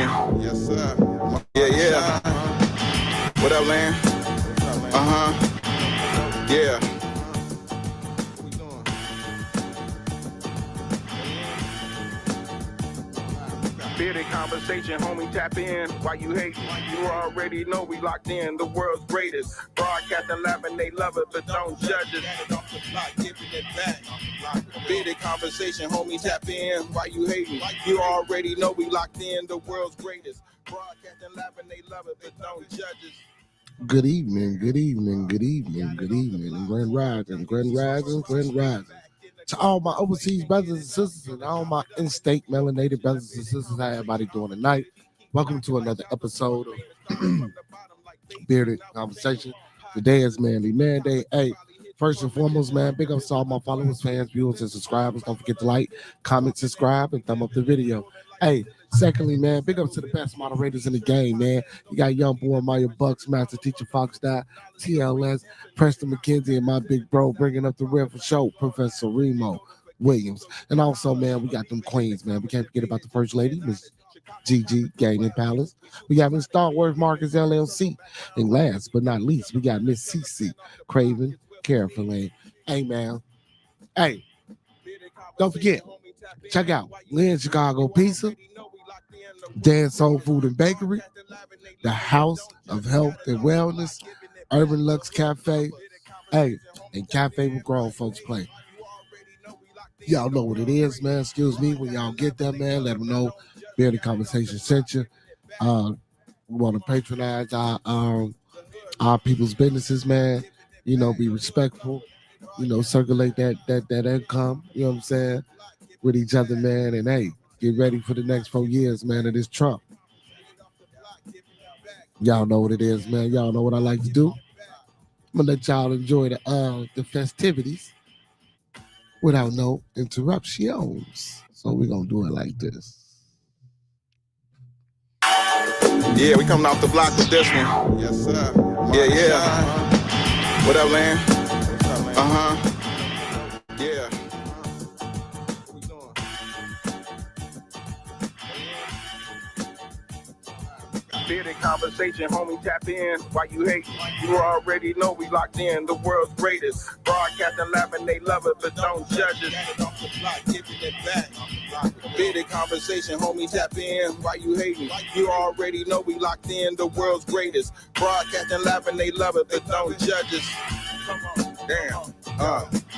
one. Yes, sir. Yeah. What up, Lan? Yeah. What we doing? Bearded conversation, homie, tap in. Why you hating? You already know we locked in. The world's greatest. Broadcasting, laughing, they love it, but don't judge it. Off the block, giving it back. Bearded conversation, homie, tap in. Why you hating? You already know we locked in. The world's greatest. Broadcasting, laughing, they love it, but don't judge it. Good evening. Grand rising. To all my overseas brothers and sisters and all my in-state melanated brothers and sisters, how everybody doing tonight? Welcome to another episode of Bearded Conversation. Today is Manday. Hey, first and foremost, man, big ups to all my followers, fans, viewers, and subscribers. Don't forget to like, comment, subscribe, and thumb up the video. Hey, secondly, man, big ups to the best moderators in the game, man. You got Young Boy, Maya Bucks, Master Teacher Fox Dot, TLS, Preston McKenzie, and my big bro bringing up the rear for show, Professor Remo Williams. And also, man, we got them queens, man. We can't forget about the First Lady, Miss GG Gaming Palace. We got Miss Star Wars Marcus LLC. And last but not least, we got Miss CC Craven Carefully. Hey, man. Hey, don't forget. Check out Lynn Chicago Pizza, Dan Soul Food and Bakery, the House of Health and Wellness, Urban Lux Cafe, hey, and Cafe with Grown Folks Play. Y'all know what it is, man. Excuse me, when y'all get there, man, let them know Bearded Conversation sent you. We want to patronize our people's businesses, man. You know, be respectful. You know, circulate that income. You know what I'm saying? With each other, man, and hey, get ready for the next 4 years, man, of this Trump. Y'all know what it is, man. Y'all know what I like to do. I'm gonna let y'all enjoy the festivities without no interruptions. So we're gonna do it like this. Yeah, we coming off the block with this one. Yes, sir. Yeah. What up, Lan? What's up, man? Yeah. What we doing? Bearded conversation, homie, tap in. Why you hating? You already know we locked in. The world's greatest. Broadcasting, laughing, they love it, but don't judge it. Off the block, giving it back. Bearded conversation, homie, tap in. Why you hating? You already know we locked in. The world's greatest. Broadcasting, laughing, they love it, but don't judge us. Damn.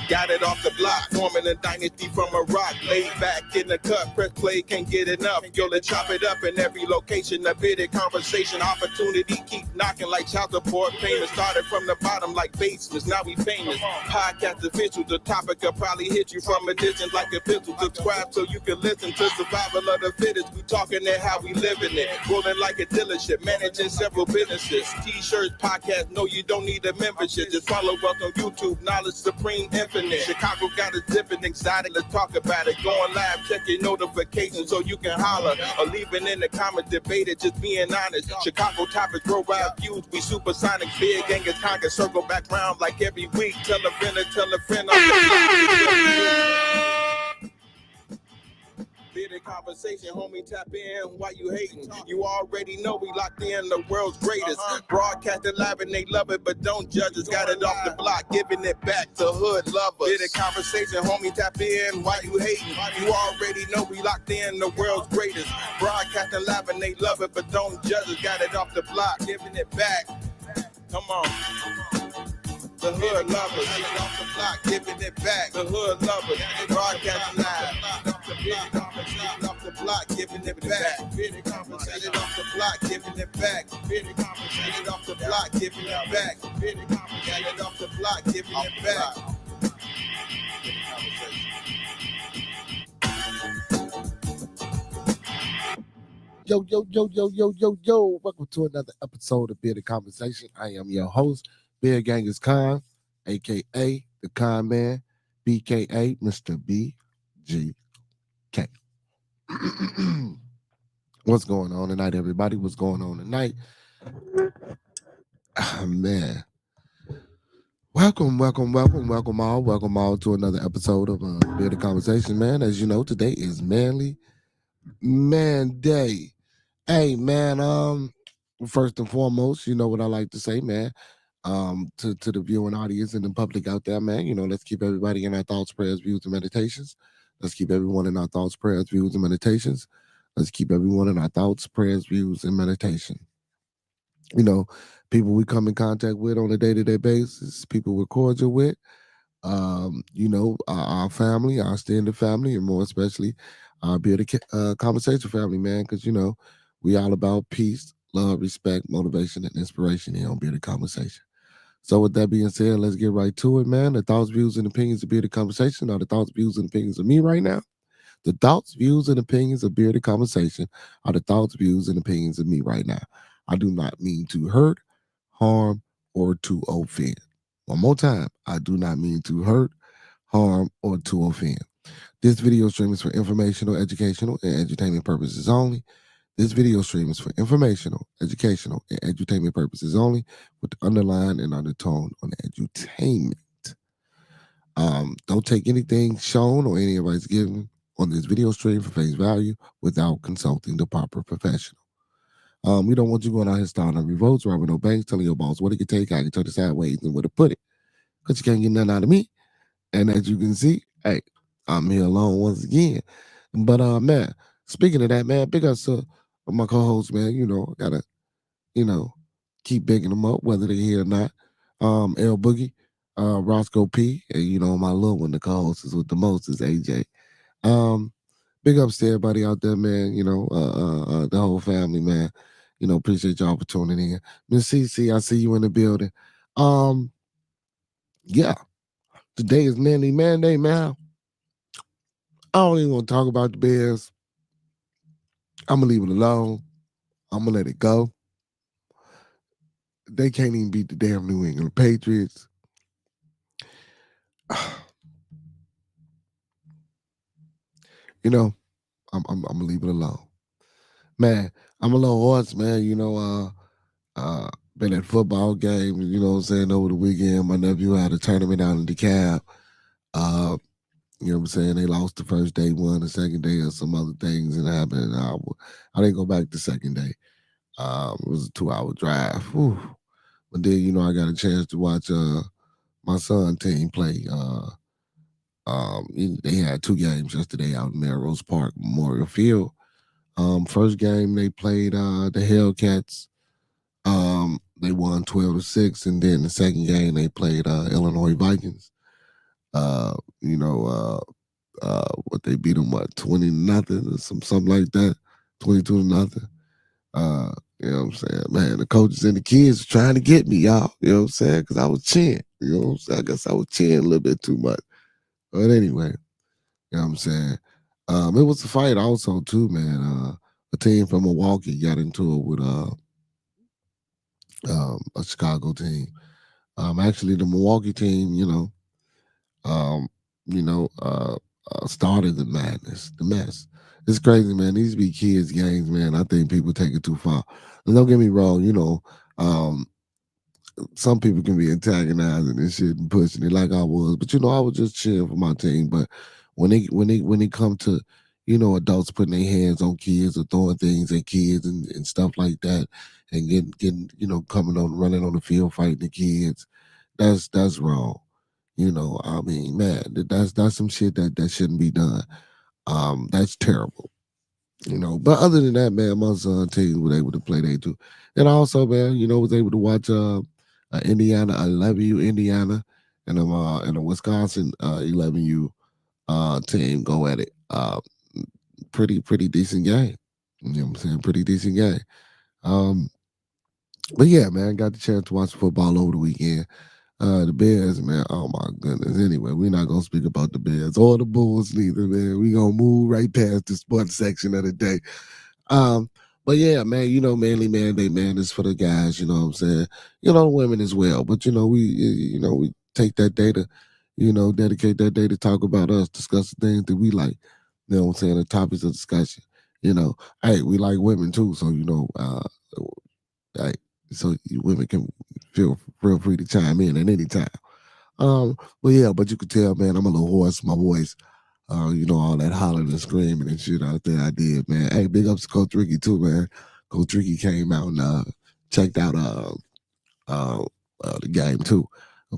Got it off the block, forming a dynasty from a rock. Laid back in the cut, press play, can't get enough. Yo, let's chop it up in every location. A Bearded conversation, opportunity keep knocking like child support payments. Started from the bottom like basements, now we famous. Podcast official, the topic will probably hit you from a distance like a pistol. Subscribe so you can listen to survival of the fittest. We talking it how we living it. Rolling like a dealership, managing several businesses. T-shirts, podcast, no, you don't need a membership. Just follow us on YouTube, Knowledge Supreme Infinite. Chicago got a different exotic, let's talk about it. Going live, check your notifications so you can holler. Or leave it in the comments, debate it, just being honest. Chicago topics, worldwide views, we supersonic. Big Angus Congress, circle back round like every week. Tell a friend. Bearded conversation, homie, tap in. Why you hating? You already know we locked in. The world's greatest. Broadcasting live and they love it, but don't judge us. Got it off the block, giving it back to hood lovers. Bearded conversation, homie, tap in. Why you hating? You already know we locked in. The world's greatest. Broadcasting live and they love it, but don't judge us. Got it off the block, giving it back. Come on. The hood lovers, off the block, giving it back. The hood lovers, broadcasting live. Off the block, giving it back. Bearded conversation off the block, giving it back. Bearded conversation off the block, giving it back. Bearded conversation off the block, giving it back. Yo. Welcome to another episode of Bearded Conversation. I am your host, Beard Genghis Khan, a.k.a. the Khan Man, b.k.a. Mr. BGK. What's going on tonight, everybody? What's going on tonight? Man. Welcome all to another episode of Bearded Conversation, man. As you know, today is Manday. Hey, man. First and foremost, you know what I like to say, man. To the viewing audience and the public out there, man. Let's keep everybody in our thoughts, prayers, views, and meditations. Let's keep everyone in our thoughts, prayers, views, and meditations. Let's keep everyone in our thoughts, prayers, views, and meditation. You know, people we come in contact with on a day-to-day basis, people we're cordial with, our family, our extended family, and more especially our Bearded Conversation family, man, because, we all about peace, love, respect, motivation, and inspiration here on Bearded Conversation. So with that being said, let's get right to it, man. The thoughts, views, and opinions of Bearded Conversation are the thoughts, views, and opinions of me right now. The thoughts, views, and opinions of Bearded Conversation are the thoughts, views, and opinions of me right now. I do not mean to hurt, harm, or to offend. One more time, I do not mean to hurt, harm, or to offend. This video stream is for informational, educational, and entertainment purposes only. This video stream is for informational, educational, and entertainment purposes only, with the underline and undertone on edutainment. Don't take anything shown or any advice given on this video stream for face value without consulting the proper professional. We don't want you going out here starting on revolts, robbing no banks, telling your boss what it can take, how you can turn it sideways, and where to put it. Because you can't get nothing out of me. And as you can see, hey, I'm here alone once again. But man, speaking of that, man, big ups to my co-host, man. Gotta, you know, keep bigging them up, whether they're here or not. L Boogie, Roscoe P, and my little one, the co-host is with the most is AJ. Big ups to everybody out there, man. The whole family, man. Appreciate y'all for tuning in. Miss CC, I see you in the building. Yeah, today is Manday, man. I don't even want to talk about the Bears. I'm gonna leave it alone. I'm gonna let it go. They can't even beat the damn New England Patriots. I'm gonna leave it alone. Man, I'm a little horse, man. Been at football games, what I'm saying, over the weekend. My nephew had a tournament out in DeKalb. What I'm saying? They lost the first day, won the second day, or some other things that happened. I didn't go back the second day. It was a 2-hour drive. Whew. But then, I got a chance to watch my son team play. They had 2 games yesterday out in Melrose Park, Memorial Field. First game they played the Hellcats. They won 12-6, and then the second game they played Illinois Vikings. What they beat them 20-0 or something like that, 22-0. You know what I'm saying? Man, the coaches and the kids were trying to get me, y'all. You know what I'm saying? Because I was cheering. You know what I'm saying? I guess I was cheering a little bit too much. But anyway, you know what I'm saying? It was a fight also, too, man. A team from Milwaukee got into it with a Chicago team. Actually, the Milwaukee team, started the madness, the mess. It's crazy, man. These be kids' games, man. I think people take it too far. And don't get me wrong, some people can be antagonizing and shit and pushing it like I was, but I was just cheering for my team. But when they come to, adults putting their hands on kids or throwing things at kids and stuff like that, and getting coming on running on the field fighting the kids, that's wrong. I mean, man, that's some shit that shouldn't be done. That's terrible. But other than that, man, my son team was able to play they too. And also, man, was able to watch Indiana 11U Indiana and a Wisconsin 11U team go at it. Pretty decent game. You know what I'm saying? Pretty decent game. But yeah, man, got the chance to watch football over the weekend. The Bears, man. Oh my goodness. Anyway, we're not gonna speak about the Bears or the Bulls neither, man. We gonna move right past the sports section of the day. But yeah, man, mainly Mandate, man, is for the guys, you know what I'm saying? Women as well. But we take that day to, dedicate that day to talk about us, discuss the things that we like. You know what I'm saying? The topics of discussion. Hey, we like women too, so hey, so you women can feel real free to chime in at any time. But yeah, but you could tell, man, I'm a little hoarse. My voice, all that hollering and screaming and shit out there I did, man. Hey, big ups to Coach Ricky too, man. Coach Ricky came out and checked out the game too.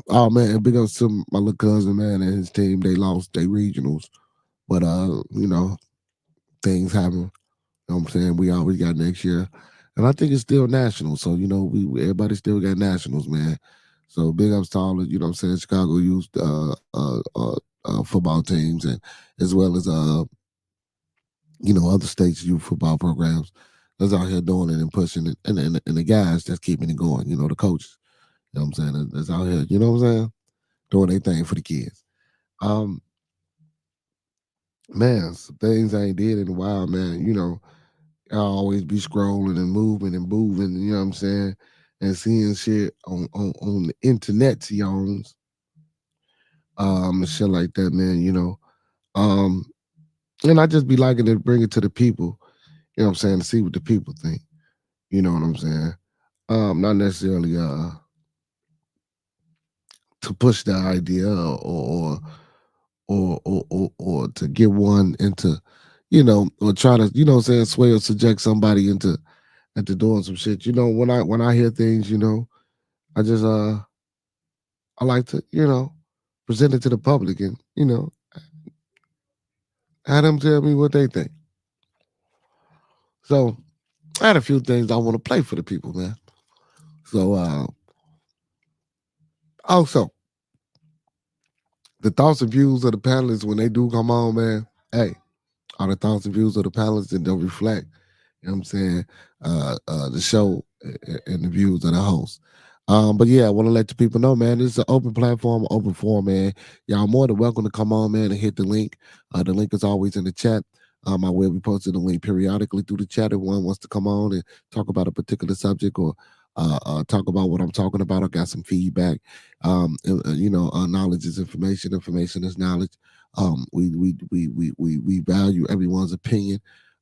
Oh man, big ups to my little cousin, man, and his team. They lost their regionals, but things happen. You know what I'm saying? We always got next year, and I think it's still national. So we everybody still got nationals, man. So big ups to all the Chicago youth football teams, and as well as other states youth football programs that's out here doing it and pushing it, and the guys that's keeping it going. The coaches. You know what I'm saying? That's out here. You know what I'm saying? Doing their thing for the kids. Man, some things I ain't did in a while, man. I always be scrolling and moving and moving, you know what I'm saying? And seeing shit on the internet, and shit like that, man. And I just be liking to bring it to the people, you know what I'm saying, to see what the people think. You know what I'm saying? Not necessarily to push the idea or to get one into, or try to, sway or subject somebody into doing some shit. When I hear things, I just I like to, present it to the public and, have them tell me what they think. So I had a few things I want to play for the people, man. So also the thoughts and views of the panelists when they do come on, man. Hey, are the thoughts and views of the panelists that don't reflect, you know what I'm saying, the show and the views of the host. But yeah, I want to let the people know, man, this is an open platform, open forum, man. Y'all more than welcome to come on, man, and hit the link. The link is always in the chat. I will be posting the link periodically through the chat if one wants to come on and talk about a particular subject or talk about what I'm talking about. I got some feedback. Knowledge is information. Information is knowledge. We value everyone's opinion.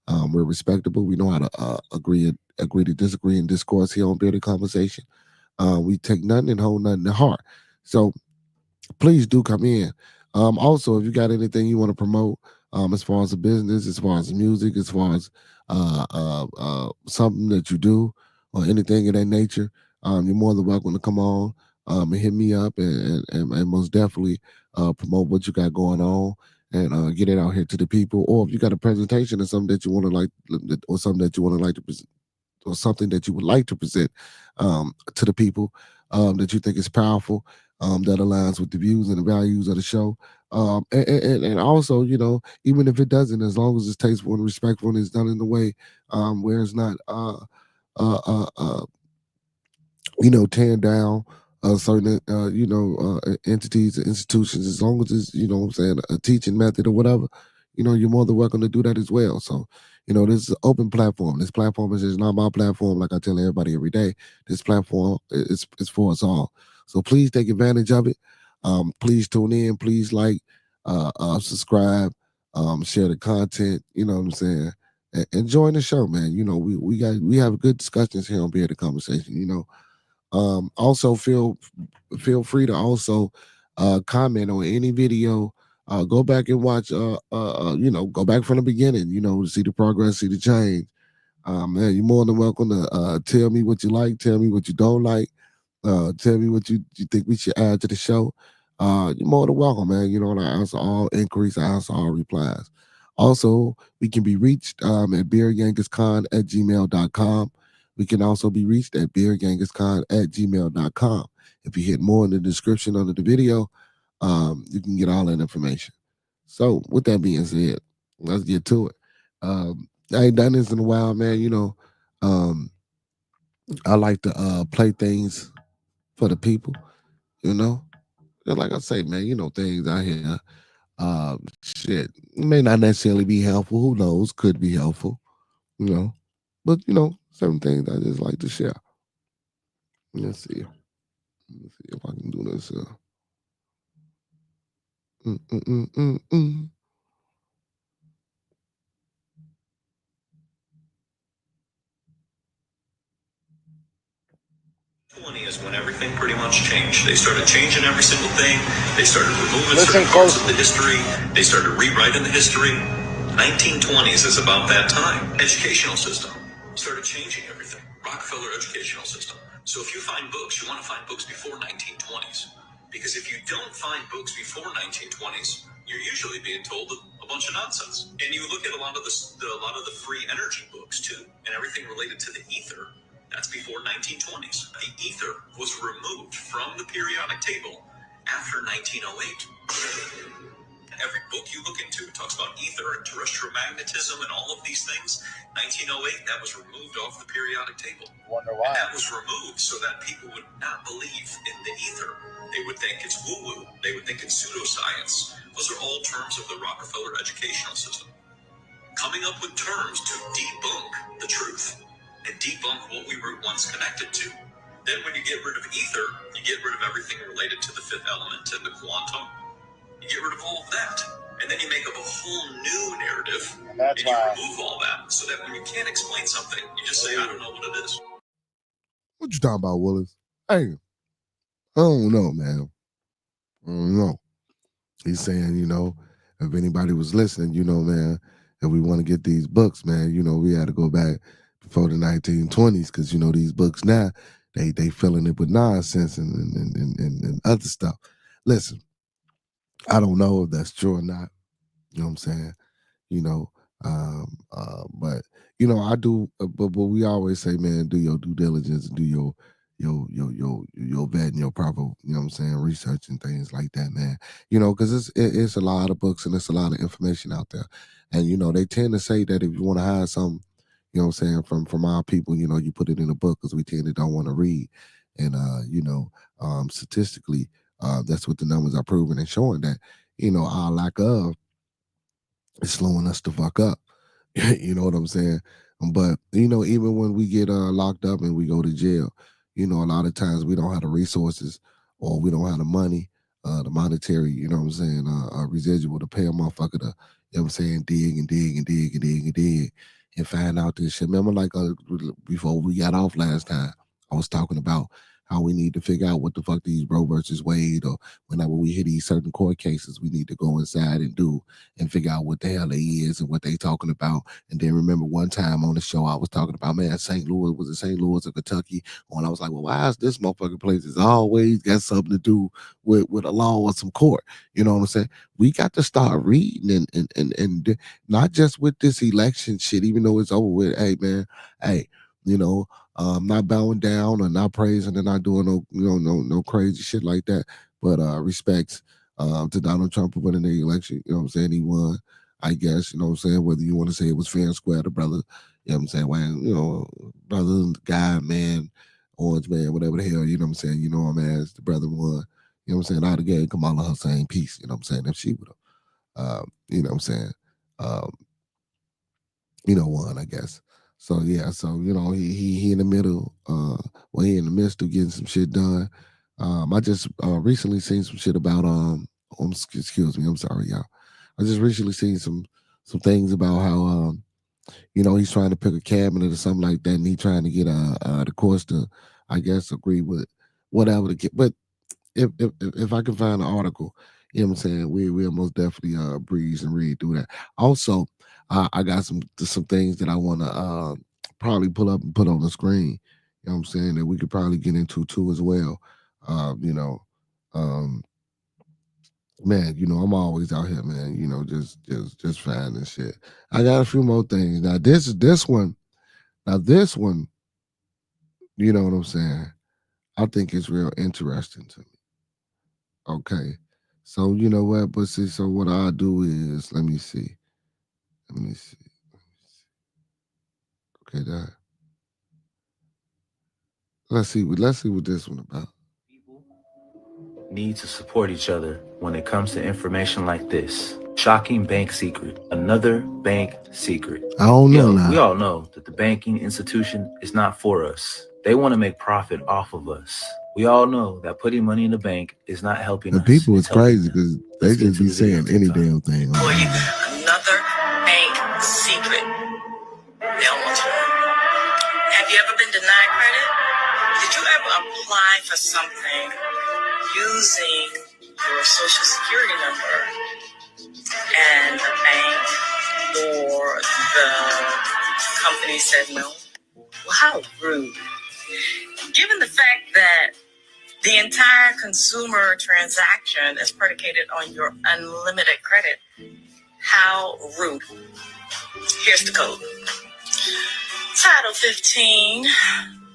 We're respectable. We know how to agree to disagree and discourse here on Bearded Conversation. We take nothing and hold nothing to heart. So please do come in. Also, if you got anything you want to promote, as far as the business, as far as the music, as far as something that you do or anything of that nature, you're more than welcome to come on and hit me up and most definitely promote what you got going on and get it out here to the people. Or if you got a presentation or something that you want to like, or something that you want to like to present, or something that you would like to present to the people that you think is powerful, that aligns with the views and the values of the show. And also, even if it doesn't, as long as it's tasteful and respectful and it's done in a way where it's not, tearing down certain, entities and institutions, as long as it's, a teaching method or whatever, you're more than welcome to do that as well. So, this is an open platform. This platform is just not my platform, like I tell everybody every day. This platform is for us all. So please take advantage of it. Please tune in. Please like, subscribe, share the content. You know what I'm saying? And join the show, man. We have good discussions here on Bearded Conversation. Also feel free to also comment on any video. Go back and watch. Go back from the beginning. See the progress, see the change. Man, you're more than welcome to tell me what you like, tell me what you don't like, tell me what you think we should add to the show. You're more than welcome, man. And I answer all inquiries, I answer all replies. Also, we can be reached at beardyankerscon@gmail.com. We can also be reached at beardyankerscon@gmail.com. If you hit more in the description under the video, you can get all that information. So, with that being said, let's get to it. I ain't done this in a while, man. I like to play things for the people, Just like I say, man, things out here, shit, may not necessarily be helpful. Who knows? Could be helpful, But, certain things I just like to share. Let's see. Let's see if I can do this. 20 is when everything pretty much changed. They started changing every single thing. They started removing certain parts of the history. They started rewriting the history. 1920s is about that time. Educational system. started changing everything. Rockefeller educational system. So if you find books, you want to find books before 1920s. Because if you don't find books before 1920s, you're usually being told a bunch of nonsense. And you look at a lot of the free energy books too, and everything related to the ether. That's before 1920s. The ether was removed from the periodic table after 1908. Every book you look into talks about ether and terrestrial magnetism and all of these things. 1908, that was removed off the periodic table. Wonder why. And that was removed so that people would not believe in the ether. They would think it's woo-woo. They would think it's pseudoscience. Those are all terms of the Rockefeller educational system. Coming up with terms to debunk the truth and debunk what we were once connected to. Then when you get rid of ether, you get rid of everything related to the fifth element and the quantum. You get rid of all of that. And then you make up a whole new narrative. And you remove all that so that when you can't explain something, you just say, I don't know what it is. What you talking about, Willis? Hey, I don't know, man. I don't know. He's saying, you know, if anybody was listening, you know, man, if we want to get these books, man, you know, we had to go back before the 1920s because, you know, these books now, they filling it with nonsense and other stuff. Listen, I don't know if that's true or not. You know what I'm saying? You know, but you know, I do. But we always say, man, do your due diligence, do your vet and your proper, you know what I'm saying, research and things like that, man. You know, because it's a lot of books and it's a lot of information out there, and you know, they tend to say that if you want to hide something, you know what I'm saying, from our people, you know, you put it in a book because we tend to don't want to read, and you know, statistically, that's what the numbers are proving and showing that, you know, our lack of it's slowing us the fuck up. You know what I'm saying? But you know, even when we get locked up and we go to jail, you know, a lot of times we don't have the resources or we don't have the money, the monetary, you know what I'm saying, residual to pay a motherfucker to, you know what I'm saying, dig and dig and dig and dig and dig and find out this shit. Remember, like before we got off last time, I was talking about how we need to figure out what the fuck these Roe versus Wade, or whenever we hear these certain court cases, we need to go inside and do and figure out what the hell they is and what they talking about. And then remember one time on the show I was talking about, man, St. Louis, was it St. Louis or Kentucky? And I was like, well, why is this motherfucking place is always got something to do with a law or some court? You know what I'm saying? We got to start reading and not just with this election shit, even though it's over with. Hey, man, hey, you know, not bowing down or not praising and not doing no, you know, no crazy shit like that. But respects to Donald Trump for winning the election. You know what I'm saying? He won, I guess, you know what I'm saying? Whether you want to say it was fair and square, the brother, you know what I'm saying? When, you know, brother, guy, man, orange man, whatever the hell, you know what I'm saying? You know him as the brother won. You know what I'm saying? Out of the game, Kamala Hussein, peace. You know what I'm saying? If she would have, you know what I'm saying? You know, won, I guess. So yeah, so you know, he in the middle, well, he in the midst of getting some shit done. I just recently seen some shit about excuse me, I'm sorry, y'all. I just recently seen some things about how you know, he's trying to pick a cabinet or something like that, and he trying to get the courts to, I guess, agree with whatever the get. But if I can find an article, you know what I'm saying, we'll most definitely breeze and read through that. Also, I got some things that I want to probably pull up and put on the screen. You know what I'm saying, that we could probably get into too as well. You know, man, you know, I'm always out here, man. You know, just finding shit. I got a few more things. Now this one, you know what I'm saying, I think it's real interesting to me. Okay. So you know what? But see, so what I do is let me see. Let me see. Okay, that. Let's see what this one about. People need to support each other when it comes to information like this. Shocking bank secret. Another bank secret. I don't know now. We all know that the banking institution is not for us. They want to make profit off of us. We all know that putting money in the bank is not helping us. The people is it's helping crazy them. because they Let's get just to be the video saying any sometime. damn thing. Another bank secret. They don't want you to know. Have you ever been denied credit? Did you ever apply for something using your social security number and the bank or the company said no? Well, how rude. Given the fact that the entire consumer transaction is predicated on your unlimited credit, how rude. Here's the code. Title 15,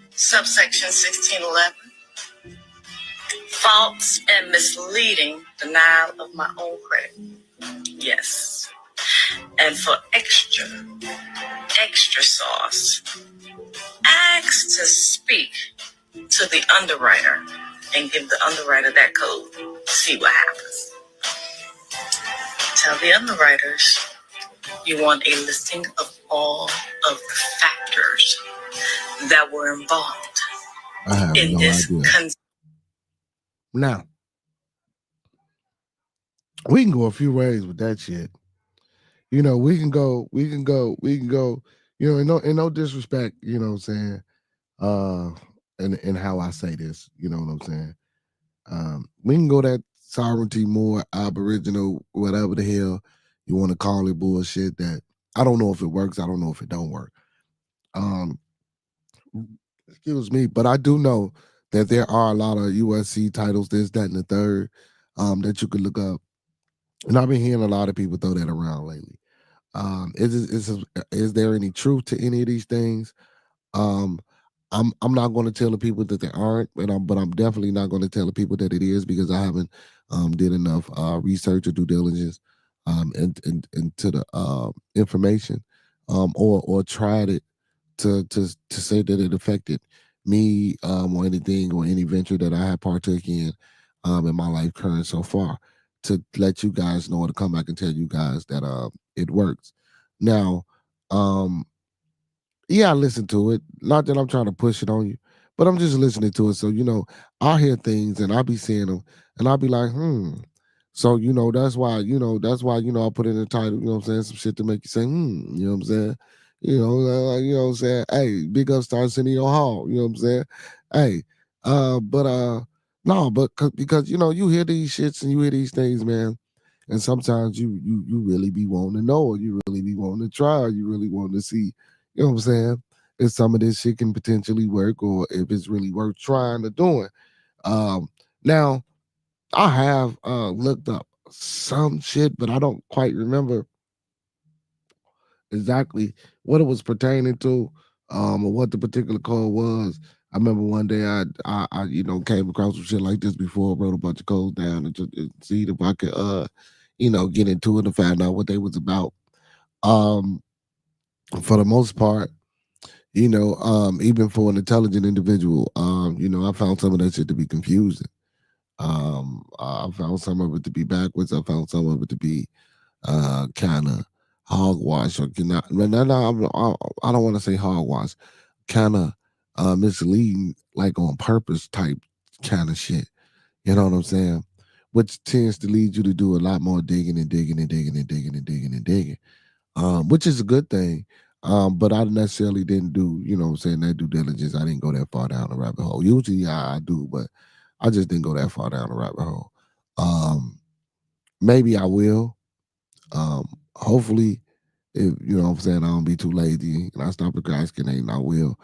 subsection 1611. False and misleading denial of my own credit. Yes. And for extra sauce, ask to speak to the underwriter and give the underwriter that code. See what happens. Tell the underwriters you want a listing of all of the factors that were involved I have in no this. idea. Now, we can go a few ways with that shit. You know, we can go, you know, in no disrespect, you know what I'm saying? And how I say this, you know what I'm saying? We can go that sovereignty more aboriginal, whatever the hell you want to call it, bullshit that I don't know if it works, I don't know if it don't work. Excuse me, but I do know that there are a lot of USC titles, this, that, and the third, that you could look up. And I've been hearing a lot of people throw that around lately. Is there any truth to any of these things? Um, I'm not going to tell the people that they aren't, but I'm definitely not going to tell the people that it is because I haven't did enough research or due diligence into the information or tried it to say that it affected me or anything or any venture that I have partook in my life current so far to let you guys know or to come back and tell you guys that it works. Now, yeah, I listen to it. Not that I'm trying to push it on you, but I'm just listening to it. So, you know, I hear things and I'll be seeing them and I'll be like, So, you know, I put in the title, you know what I'm saying? Some shit to make you say, you know what I'm saying? You know what I'm saying? Hey, big up start sending your hall, you know what I'm saying? Hey, no, but because you know, you hear these shits and you hear these things, man. And sometimes you really be wanting to know, or you really be wanting to try, or you really want to see, you know what I'm saying? If some of this shit can potentially work, or if it's really worth trying to doing. Now I have looked up some shit, but I don't quite remember exactly what it was pertaining to, or what the particular code was. I remember one day I you know came across some shit like this before, wrote a bunch of codes down and just see if I could you know get into it and find out what they was about. Um, for the most part, you know, even for an intelligent individual, you know, I found some of that shit to be confusing. I found some of it to be backwards. I found some of it to be kind of hogwash or cannot. I don't want to say hogwash, kind of misleading, like on purpose type kind of shit. You know what I'm saying? Which tends to lead you to do a lot more digging and digging and digging and digging and digging and digging, which is a good thing. But I necessarily didn't do, you know what I'm saying, that due diligence. I didn't go that far down the rabbit hole. Usually I do, but I just didn't go that far down the rabbit hole. Maybe I will. Hopefully, if you know what I'm saying, I don't be too lazy and I stop procrastinating, I will.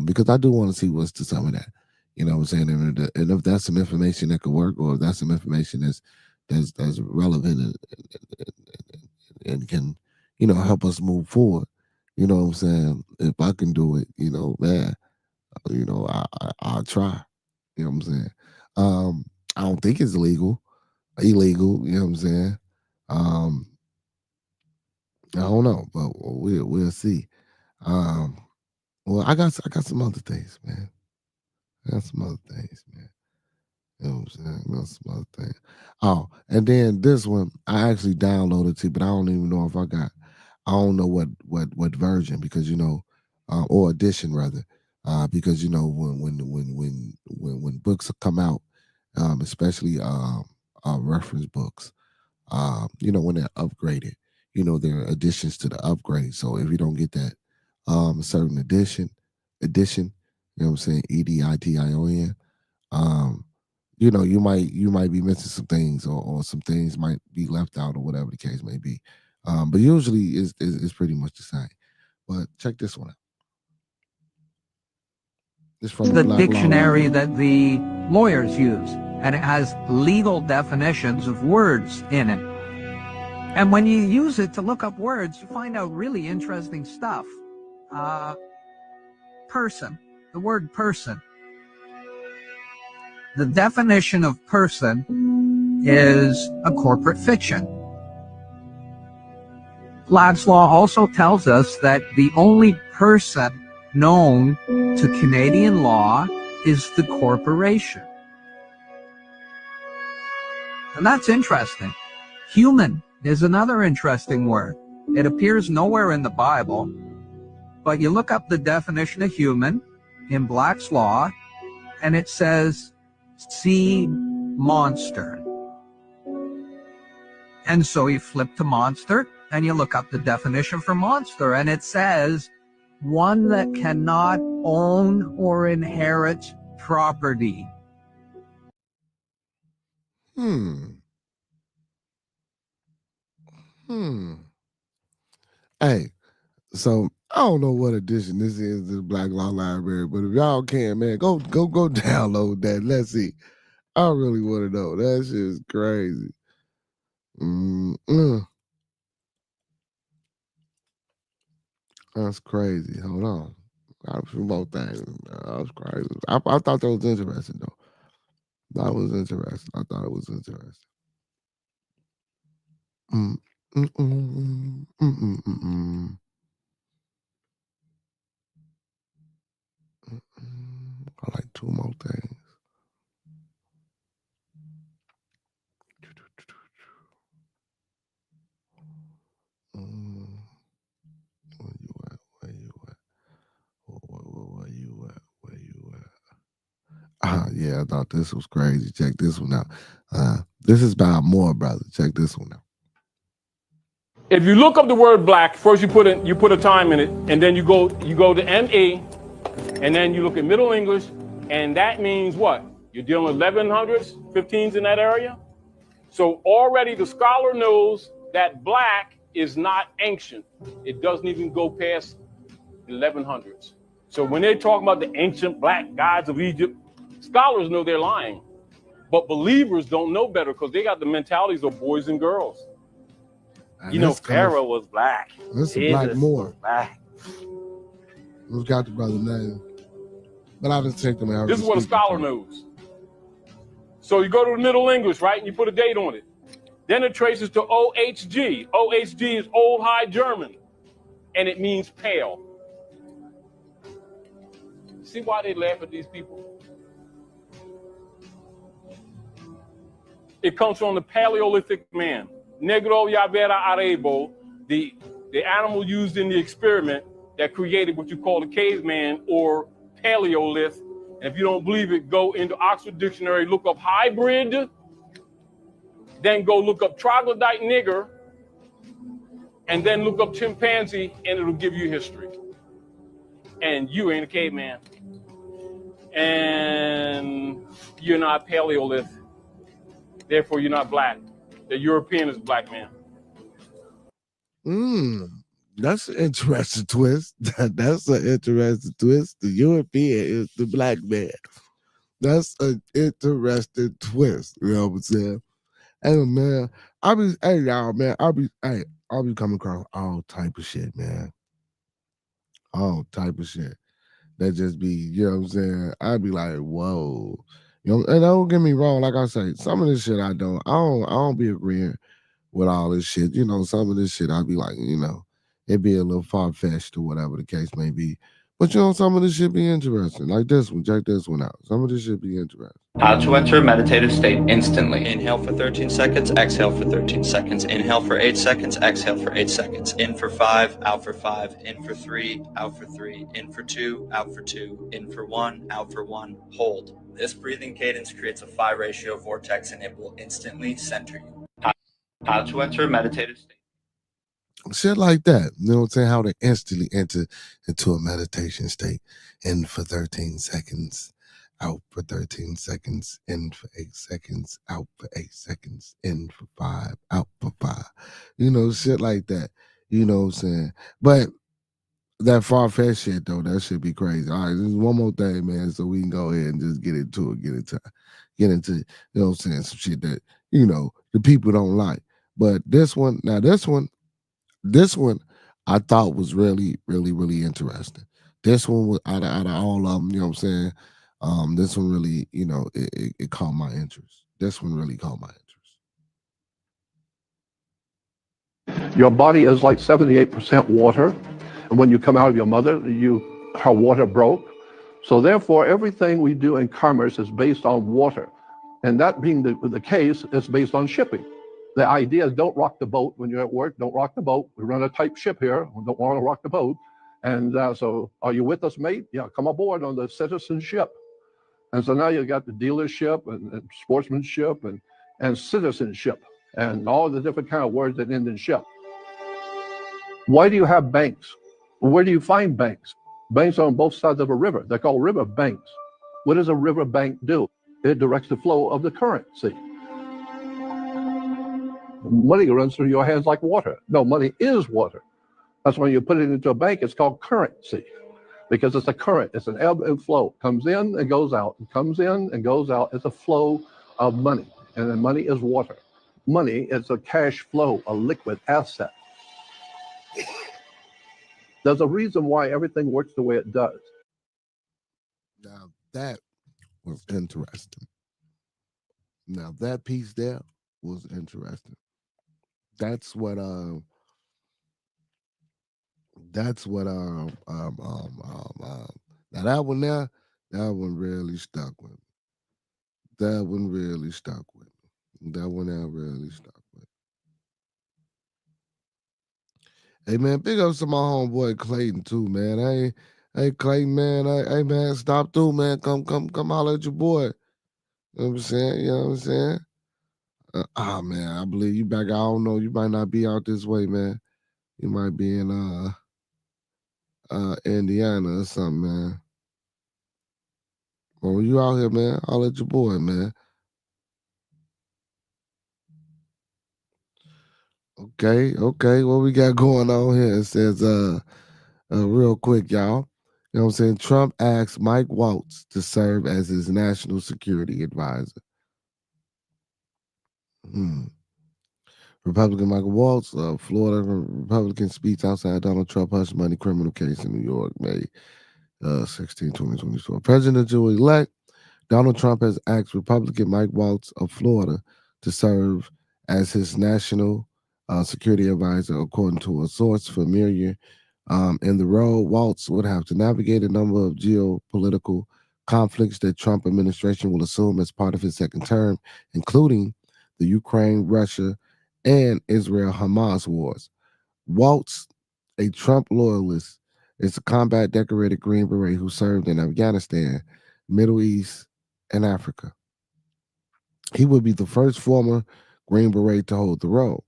Because I do want to see what's to some of that. You know what I'm saying? And if that's some information that could work, or if that's some information that's relevant and can, you know, help us move forward. You know what I'm saying? If I can do it, you know, man, you know, I'll try. You know what I'm saying? I don't think it's illegal. You know what I'm saying? Um, I don't know, but we'll see. Um, well, I got some other things, man. I got some other things, man. You know what I'm saying? I got some other things. Oh, and then this one I actually downloaded it, but I don't even know if I don't know what version because you know, or edition rather, because you know when books come out, especially reference books, you know when they're upgraded, you know there are additions to the upgrade. So if you don't get that certain edition, you know what I'm saying, EDITION, um, you know you might be missing some things or some things might be left out or whatever the case may be. But usually is pretty much the same. But check this one out. It's from the Black dictionary Law that the lawyers use, and it has legal definitions of words in it. And when you use it to look up words, you find out really interesting stuff. Person, the word person. The definition of person is a corporate fiction. Black's Law also tells us that the only person known to Canadian law is the corporation. And that's interesting. Human is another interesting word. It appears nowhere in the Bible, but you look up the definition of human in Black's Law, and it says sea monster. And so you flip to monster, and you look up the definition for monster, and it says one that cannot own or inherit property. Hey, so I don't know what edition this is to the Black Law Library, but if y'all can, man, go download that. Let's see. I really want to know. That shit is crazy. That's crazy. Hold on. I have a few more things. That was crazy. I thought that was interesting, though. That was interesting. I thought it was interesting. I like two more things. Where you at? Yeah, I thought this was crazy. Check this one out. This is about more, brother. Check this one out. If you look up the word black, first you put a time in it, and then you go to ME, and then you look at Middle English, and that means what? You're dealing with 1100s, 15s in that area. So already the scholar knows that black is not ancient. It doesn't even go past 1100s. So when they talk about the ancient black gods of Egypt, scholars know they're lying. But believers don't know better because they got the mentalities of boys and girls. And you know, Pharaoh was black. This is Black Moore. Black. Who's got the brother name? But I didn't take them out. This is what a scholar knows. So you go to the Middle English, right? And you put a date on it. Then it traces to OHG. OHG is Old High German. And it means pale. See why they laugh at these people? It comes from the Paleolithic man. Negro Yabera Arebo, the animal used in the experiment that created what you call the caveman or Paleolith. And if you don't believe it, go into Oxford Dictionary, look up hybrid, then go look up troglodyte nigger, and then look up chimpanzee, and it'll give you history. And you ain't a caveman. And you're not Paleolith. Therefore, you're not black. The European is a black man. That's an interesting twist. That's an interesting twist. The European is the black man. That's an interesting twist. You know what I'm saying? And man, I'll be coming across all type of shit, man. All type of shit. That just be, you know what I'm saying? I'd be like, whoa. You know, and don't get me wrong, like I say, some of this shit I don't be agreeing with all this shit. You know, some of this shit I'd be like, you know, it'd be a little far-fetched or whatever the case may be. But you know, some of this shit be interesting. Like this one, check this one out. Some of this shit be interesting. How to enter a meditative state instantly. Inhale for 13 seconds, exhale for 13 seconds. Inhale for 8 seconds, exhale for 8 seconds. In for 5, out for 5. In for 3, out for 3. In for 2, out for 2. In for 1, out for 1. Hold. This breathing cadence creates a phi ratio vortex and it will instantly center you. How to enter a meditative state. Shit like that. You know what I'm saying? How to instantly enter into a meditation state. In for 13 seconds. Out for 13 seconds, in for 8 seconds, out for 8 seconds, in for 5, out for 5. You know, shit like that. You know what I'm saying? But that far-fetched shit though, that should be crazy. All right, there's one more thing, man, so we can go ahead and just get into it, get into, you know what I'm saying, some shit that, you know, the people don't like. But this one, I thought was really, really, really interesting. This one was out of all of them, you know what I'm saying? This one really, you know, it caught my interest. This one really caught my interest. Your body is like 78% water. And when you come out of your mother, her water broke. So therefore, everything we do in commerce is based on water. And that being the case, it's based on shipping. The idea is don't rock the boat when you're at work. Don't rock the boat. We run a tight ship here. We don't want to rock the boat. And so are you with us, mate? Yeah, come aboard on the citizenship. And so now you got the dealership and sportsmanship and citizenship and all the different kind of words that end in ship. Why do you have banks? Where do you find banks? Banks are on both sides of a river. They're called river banks. What does a river bank do? It directs the flow of the currency. Money runs through your hands like water. No, money is water. That's when you put it into a bank, it's called currency because it's a current. It's an ebb and flow. Comes in and goes out. It comes in and goes out. It's a flow of money. And then money is water. Money is a cash flow, a liquid asset. There's a reason why everything works the way it does. Now that was interesting. Now that piece there was interesting. That's what now that one there, that one really stuck with me. That one really stuck with me. That one there really stuck with me. Hey man, big ups to my homeboy Clayton too, man. Hey Clayton, man. Hey man, stop through, man. Come holler at your boy. You know what I'm saying? You know what I'm saying? Man, I believe you back. I don't know. You might not be out this way, man. You might be in Indiana or something, man. Well, when you out here, man, holler at your boy, man. Okay. What we got going on here? It says real quick, y'all. You know what I'm saying? Trump asked Mike Waltz to serve as his national security advisor. Republican Michael Waltz, Florida Republican, speaks outside Donald Trump hush money criminal case in New York, May 16, 2024. Presidential-elect Donald Trump has asked Republican Mike Waltz of Florida to serve as his national security advisor, according to a source familiar in the role. Waltz would have to navigate a number of geopolitical conflicts that Trump administration will assume as part of his second term, including the Ukraine, Russia, and Israel-Hamas wars. Waltz, a Trump loyalist, is a combat decorated Green Beret who served in Afghanistan, Middle East, and Africa. He would be the first former Green Beret to hold the role.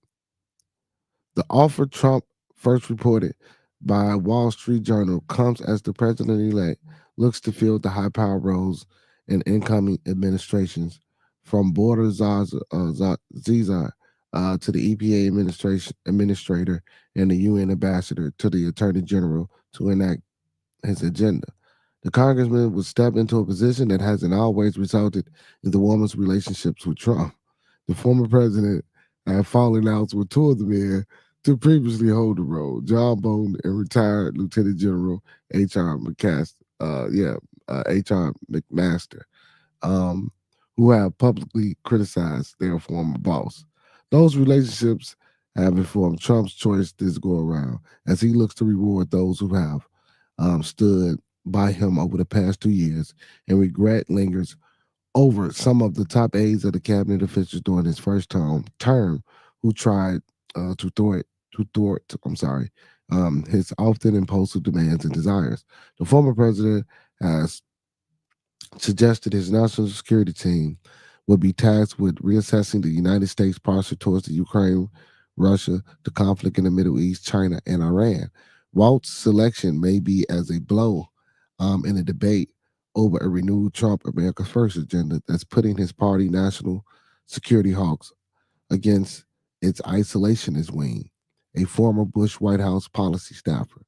The offer Trump first reported by Wall Street Journal comes as the president-elect looks to fill the high-power roles in incoming administrations, from border Zizar to the EPA administrator and the UN ambassador to the attorney general to enact his agenda. The congressman would step into a position that hasn't always resulted in the warmest relationships with Trump. The former president had fallen out with two of the men to previously hold the role, John Bolton and retired Lieutenant General H.R. McMaster, who have publicly criticized their former boss. Those relationships have informed Trump's choice this go around, as he looks to reward those who have stood by him over the past 2 years, and regret lingers over some of the top aides of the cabinet officials during his first term who tried to thwart his often impulsive demands and desires. The former president has suggested his national security team would be tasked with reassessing the United States posture towards the Ukraine, Russia, the conflict in the Middle East, China, and Iran. Waltz's selection may be as a blow in a debate over a renewed Trump America First agenda that's putting his party national security hawks against its isolationist wing. A former Bush White House policy staffer,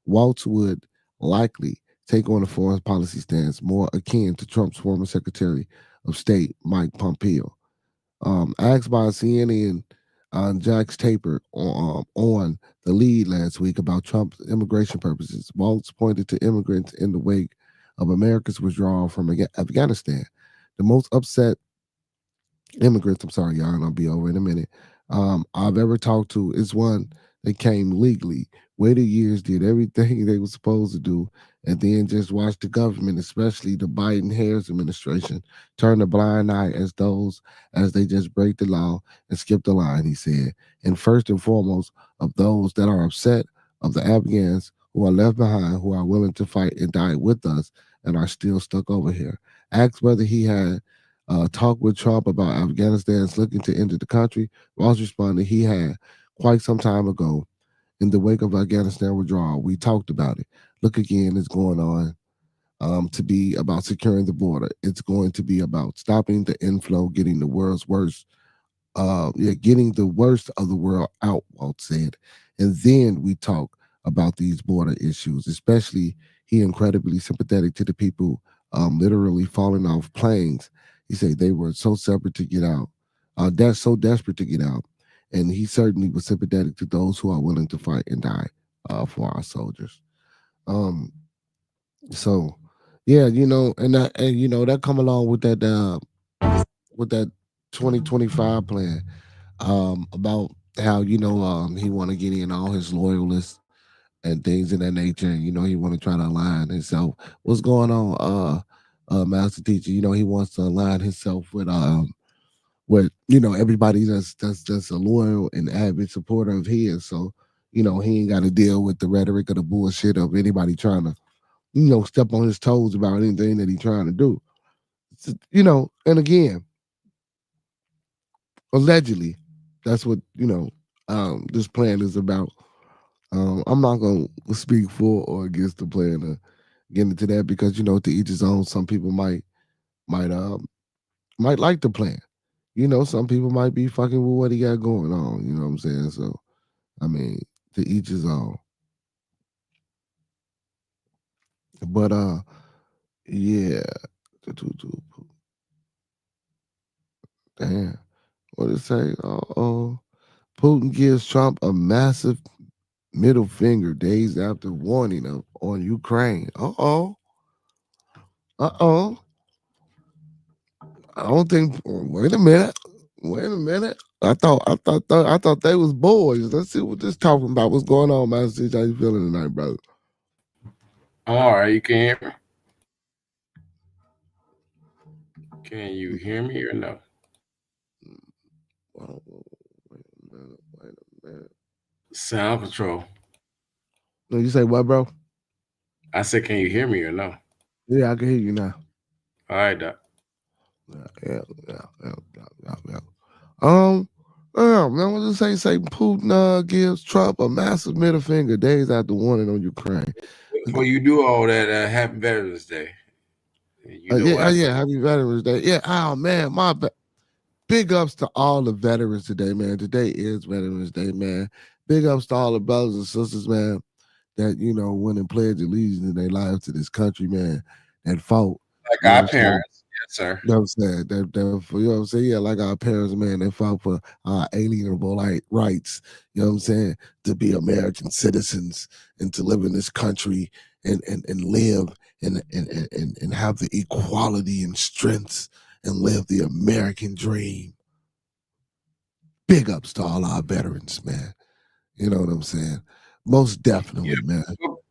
Waltz would likely take on a foreign policy stance more akin to Trump's former Secretary of State, Mike Pompeo. Asked by CNN Jack's Taper on the lead last week about Trump's immigration purposes, Waltz pointed to immigrants in the wake of America's withdrawal from Afghanistan. The most upset immigrants, I'm sorry, y'all, and I'll be over in a minute, I've ever talked to is one that came legally, waited years, did everything they were supposed to do, and then just watched the government, especially the Biden-Harris administration, turn a blind eye as they just break the law and skip the line, he said. And first and foremost, of those that are upset of the Afghans who are left behind, who are willing to fight and die with us and are still stuck over here. Asked whether he had talked with Trump about Afghanistan's looking to enter the country, Ross responded he had quite some time ago. In the wake of Afghanistan withdrawal, we talked about it. Look again, it's going on to be about securing the border. It's going to be about stopping the inflow, getting the world's worst, getting the worst of the world out, Walt said. And then we talk about these border issues, especially he incredibly sympathetic to the people literally falling off planes. He said they were so separate to get out. That's so desperate to get out. And he certainly was sympathetic to those who are willing to fight and die for our soldiers. So yeah, that come along with that 2025 plan about how he want to get in all his loyalists and things of that nature. And, he want to try to align himself. What's going on, Master Teacher? He wants to align himself with everybody that's just a loyal and avid supporter of his. So he ain't got to deal with the rhetoric or the bullshit of anybody trying to step on his toes about anything that he's trying to do. And again, allegedly, that's what this plan is about. I'm not gonna speak for or against the plan or get into that because to each his own. Some people might like the plan. Some people might be fucking with what he got going on. You know what I'm saying? So, I mean, to each his own. But yeah. Damn. What did it say? Putin gives Trump a massive middle finger days after warning on Ukraine. Uh-oh. I don't think. Wait a minute. I thought they was boys. Let's see what this talking about. What's going on, Master? How you feeling tonight, brother? I'm all right. You can hear me? Can you hear me or no? Wait a minute. Sound control. No, you say what, bro? I said, can you hear me or no? Yeah, I can hear you now. All right, Doc. Yeah. Man, what does it say? Putin gives Trump a massive middle finger days after warning on Ukraine. Before you do all that, happy Veterans Day. Happy Veterans Day. Yeah, oh man, my big ups to all the veterans today, man. Today is Veterans Day, man. Big ups to all the brothers and sisters, man, that went and pledged allegiance in their lives to this country, man, and fought. Like our parents. Yes, sir. You know what I'm saying? You know what I'm saying? Yeah, like our parents, man, they fought for our alienable rights, you know what I'm saying, to be American citizens and to live in this country and live and have the equality and strengths and live the American dream. Big ups to all our veterans, man. You know what I'm saying? Most definitely, man.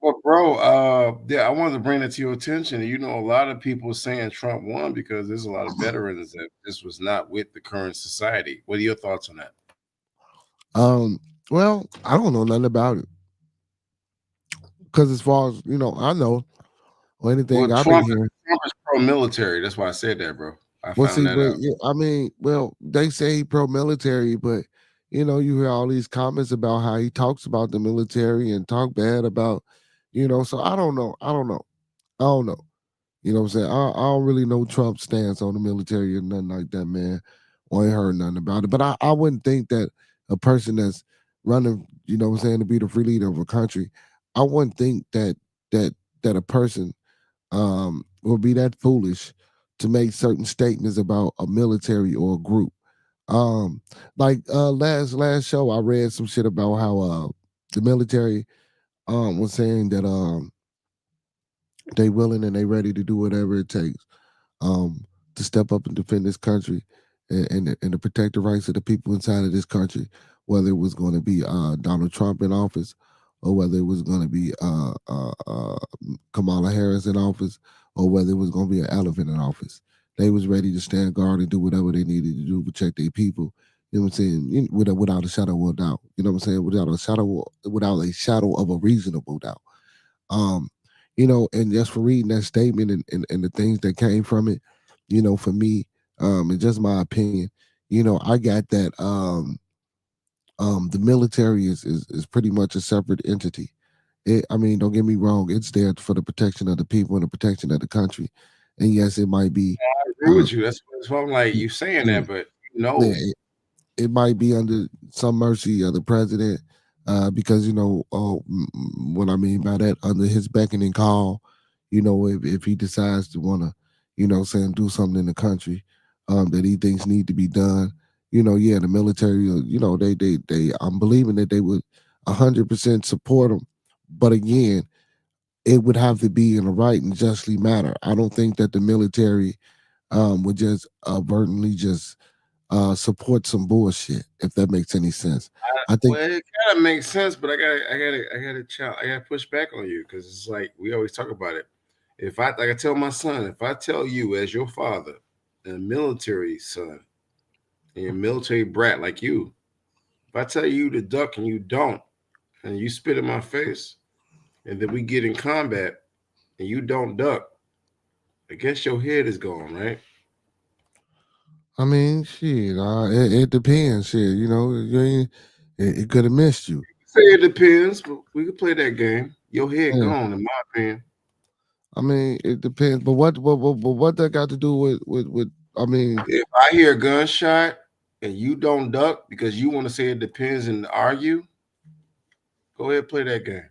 But bro, I wanted to bring that to your attention. A lot of people saying Trump won because there's a lot of veterans that this was not with the current society. What are your thoughts on that? Well, I don't know nothing about it. Because as far as, I know, or anything I've been hearing. Trump is pro-military. That's why I said that, bro. I found that out. Yeah, they say he pro-military, but you hear all these comments about how he talks about the military and talk bad about, so I don't know. You know what I'm saying? I don't really know Trump's stance on the military or nothing like that, man. Or ain't heard nothing about it. But I wouldn't think that a person that's running, to be the free leader of a country, I wouldn't think that a person will be that foolish to make certain statements about a military or a group. Um, like last show, I read some shit about how the military was saying that they willing and they ready to do whatever it takes um to step up and defend this country and to protect the rights of the people inside of this country, whether it was going to be Donald Trump in office or whether it was going to be Kamala Harris in office or whether it was going to be an elephant in office. They was ready to stand guard and do whatever they needed to do to protect their people. You know what I'm saying? Without a shadow of a doubt. You know what I'm saying? Without a shadow of a reasonable doubt. Um, and just for reading that statement and the things that came from it, for me, and just my opinion, I got that the military is pretty much a separate entity. I mean, don't get me wrong, it's there for the protection of the people and the protection of the country. And yes, it might be I agree with you. That's why I'm like, you saying yeah, that, but yeah, it might be under some mercy of the president, because what I mean by that, under his beckoning call, if he decides to want to, saying do something in the country, that he thinks need to be done, yeah, the military, I'm believing that they would 100% support him, but again, it would have to be in a right and justly manner. I don't think that the military would just overtly just support some bullshit, if that makes any sense. I think well, it kind of makes sense, but I gotta push back on you because it's like we always talk about it. If I like I tell my son, if I tell you as your father, a military son, and you're a military brat like you, if I tell you to duck and you don't, and you spit in my face, and then we get in combat and you don't duck, I guess your head is gone, right? I mean, shit, it depends. Shit, it could have missed you. Say it depends, but we could play that game. Your head Yeah. gone, in my opinion. I mean, it depends. But what that got to do with? I mean, If I hear a gunshot and you don't duck because you want to say it depends and argue, go ahead play that game.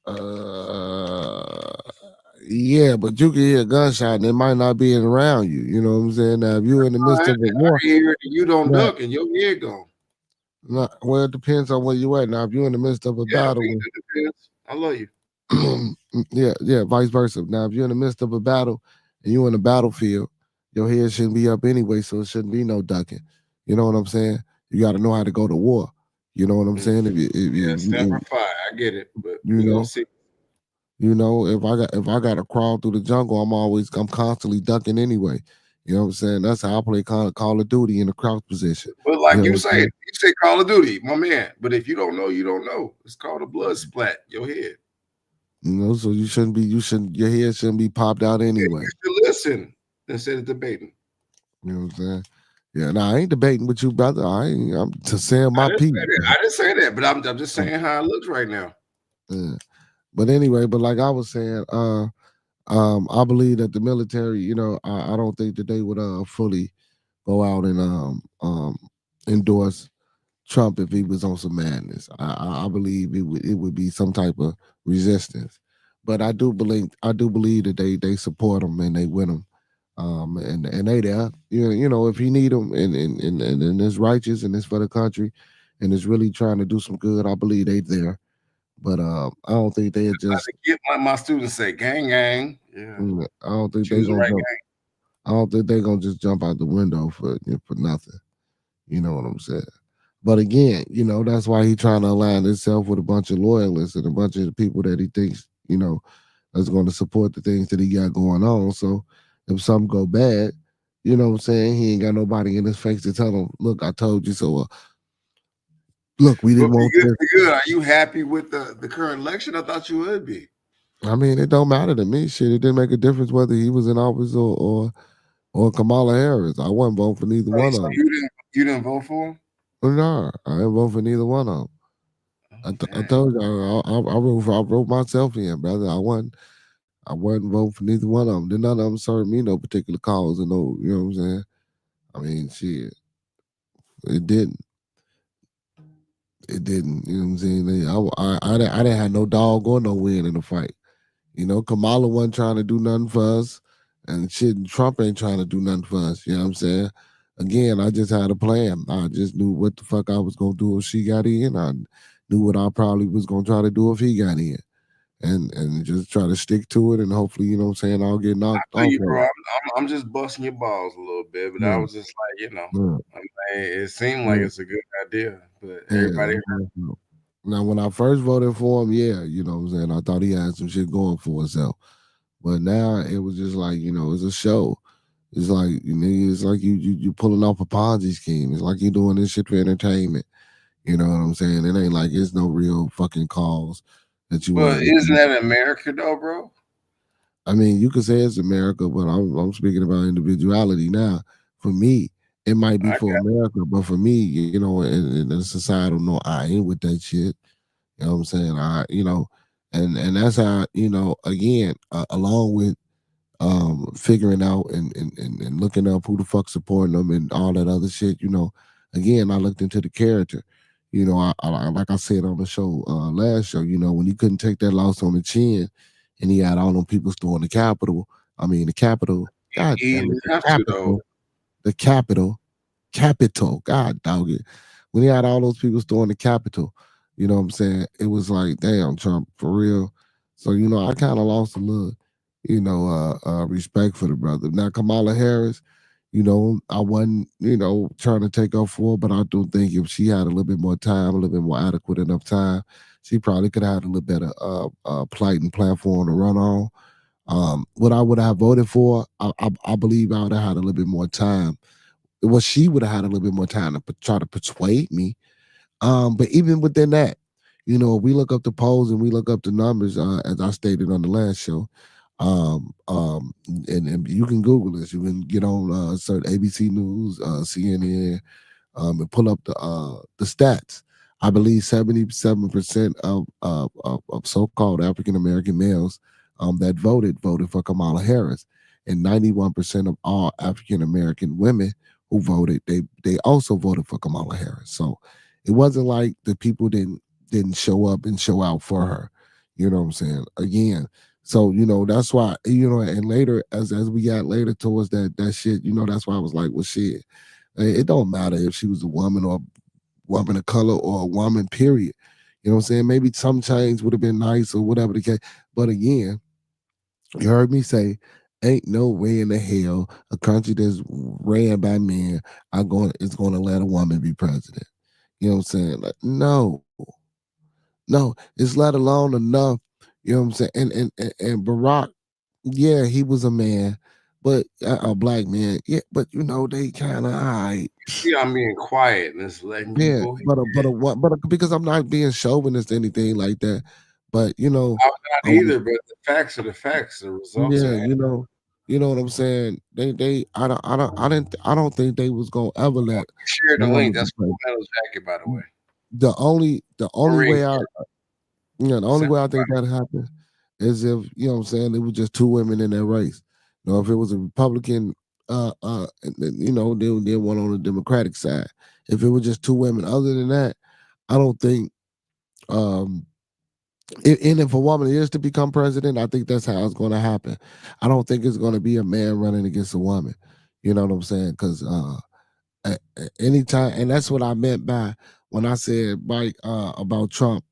uh, yeah, but you can hear a gunshot and it might not be around you. You know what I'm saying? Now, if you're in the midst of a war, I hear it and you don't now, duck and your head gone. well, it depends on where you at. Now, if you're in the midst of a Yeah, battle, it depends. I love you. yeah, vice versa. Now, if you're in the midst of a battle and you're in a battlefield, your head shouldn't be up anyway, so it shouldn't be no ducking. You know what I'm saying? You got to know how to go to war. You know what I'm saying? Yeah, stand for fire. I get it, but you we gonna know, see. if I got to crawl through the jungle, I'm constantly ducking anyway. You know what I'm saying? That's how I play Call of Duty in the crouch position. But like You know you what I'm say, saying? you say Call of Duty, my man. But if you don't know, you don't know. It's called a blood splat. Your head. So your head shouldn't be popped out anyway. You should listen instead of debating. You know what I'm saying? Yeah, now I ain't debating with you, brother. I'm just saying my piece. I didn't say that, but I'm just saying how it looks right now. Yeah. But anyway, but like I was saying, I believe that the military, I don't think that they would fully go out and endorse Trump if he was on some madness. I believe it would be some type of resistance. But I do believe that they support him and they win him. And they there. If he need them and it's righteous and it's for the country and it's really trying to do some good, I believe they there. But I don't think they just. Get my students say, gang, gang. Yeah. I don't think they Choose the gonna right jump. gang. I don't think they gonna just jump out the window for nothing. You know what I'm saying? But again, that's why he trying to align himself with a bunch of loyalists and a bunch of people that he thinks, that's going to support the things that he got going on. So if something go bad, you know what I'm saying, he ain't got nobody in his face to tell him, look, I told you so. Look, we But didn't want this. be good. Are you happy with the current election? I thought you would be. I mean, it don't matter to me. Shit, it didn't make a difference whether he was in office or Kamala Harris. I wasn't voting for neither one of So them. you didn't vote for him? No, I didn't vote for neither one of them. I told you I wrote myself in, brother. I wasn't voting for neither one of them. Then none of them served me no particular cause and no, you know what I'm saying? I mean, shit, it didn't. It didn't. You know what I'm saying? I didn't have no dog or no win in the fight. You know, Kamala wasn't trying to do nothing for us, and shit, Trump ain't trying to do nothing for us. You know what I'm saying? Again, I just had a plan. I just knew what the fuck I was gonna do if she got in. I knew what I probably was gonna try to do if he got in, and just try to stick to it, and hopefully, you know what I'm saying, I'll get knocked I feel off you, of bro. it. I'm just busting your balls a little bit, but I Yeah, was just like, yeah, I mean, it seemed like yeah, it's a good idea, but everybody. yeah. Now, when I first voted for him, yeah, you know what I'm saying, I thought he had some shit going for himself. But now it was just like, you know, it's a show. It's like, you know, it's like you pulling off a Ponzi scheme. It's like you doing this shit for entertainment. You know what I'm saying? It ain't like it's no real fucking cause that you want to But get. isn't that America though, bro? I mean, you could say it's America, but I'm speaking about individuality now. For me, it might be I for got America, but for me, you know, in the societal, no, I ain't with that shit. You know what I'm saying? You know, and that's how, you know, again, along with figuring out and looking up who the fuck supporting them and all that other shit, you know, again, I looked into the character. You know, like I said on the show, last show, you know, when he couldn't take that loss on the chin and he had all them people storming the Capitol. I mean, the Capitol, God he damn it, didn't have to though. the Capitol, God dog it. When he had all those people storming the Capitol, you know what I'm saying? It was like, damn, Trump, for real. So, you know, I kind of lost a little, you know, respect for the brother. Now, Kamala Harris, you know, I wasn't, you know, trying to take her for, but I do think if she had a little bit more time, a little bit more adequate enough time, she probably could have had a little better plight and platform to run on. What I would have voted for, I believe I would have had a little bit more time. Well, she would have had a little bit more time to try to persuade me. But even within that, you know, we look up the polls and we look up the numbers, as I stated on the last show. And you can Google this. You can get on certain ABC News, CNN, and pull up the stats. I believe 77% of so-called African American males that voted for Kamala Harris, and 91% of all African American women who voted, they also voted for Kamala Harris. So it wasn't like the people didn't show up and show out for her. You know what I'm saying? Again, so you know that's why, you know, and later as we got later towards that shit, you know, that's why I was like, well, shit, it don't matter if she was a woman or a woman of color or a woman, period. You know what I'm saying? Maybe some change would have been nice or whatever the case. But again, you heard me say, ain't no way in the hell a country that's ran by men is going to let a woman be president. You know what I'm saying? Like, no, it's let alone enough. You know what I'm saying? And Barack, yeah, he was a man, but a black man, yeah, but you know they kind of, See, I'm being quiet and just letting you yeah, go ahead. but because I'm not being chauvinist or anything like that, but you know, I'm not um, either, but the facts are the facts. The results yeah, are. you know what I'm saying. I don't think they was gonna ever let Share the the link. woman be That's president. Full Metal Jacket, by the way. The only Ring. way I, yeah, the only Send way I think that happened is if, you know what I'm saying, it was just two women in that race. You know, if it was a Republican, and then, you know, they one on the Democratic side. If it was just two women, other than that, I don't think. Um, and if a woman is to become president, I think that's how it's going to happen. I don't think it's going to be a man running against a woman. You know what I'm saying? Because anytime, and that's what I meant by when I said Mike about Trump,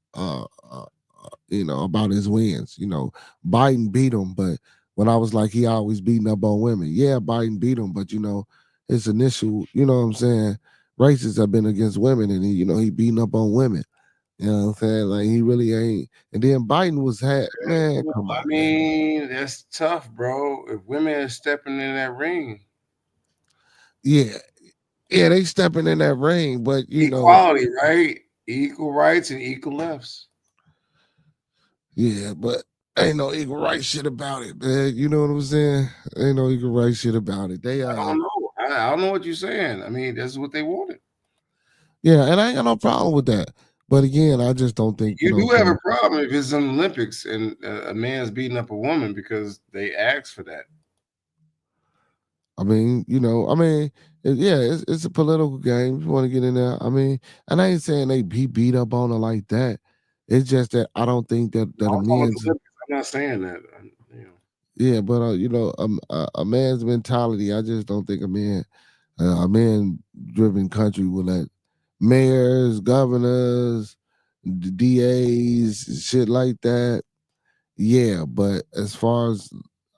you know, about his wins. You know, Biden beat him, but when I was like, he always beating up on women. Yeah, Biden beat him, but you know, his initial, you know what I'm saying, races have been against women, and you know, he beating up on women. You know what I'm saying? Like he really ain't. And then Biden was man, come I on, man. mean, that's tough, bro. If women are stepping in that ring, Yeah, yeah, they stepping in that ring, but you know, equality, right? Equal rights and equal lefts. yeah, but ain't no equal right shit about it, man. You know what I'm saying? Ain't no equal right shit about it. They I don't know. I don't know what you're saying. I mean, that's what they wanted. yeah, and I ain't got no problem with that. But again, I just don't think, you You know do what I'm have a saying? problem if it's an Olympics and a man's beating up a woman because they asked for that. I mean, yeah, it's a political game. If you want to get in there, I mean, and I ain't saying he beat up on her like that. It's just that I don't think that No, a I'm talking about man's, the Olympics. I'm not saying that. yeah, but a man's mentality. I just don't think a man driven country will let mayors, governors, DAs, shit like that. Yeah, but as far as,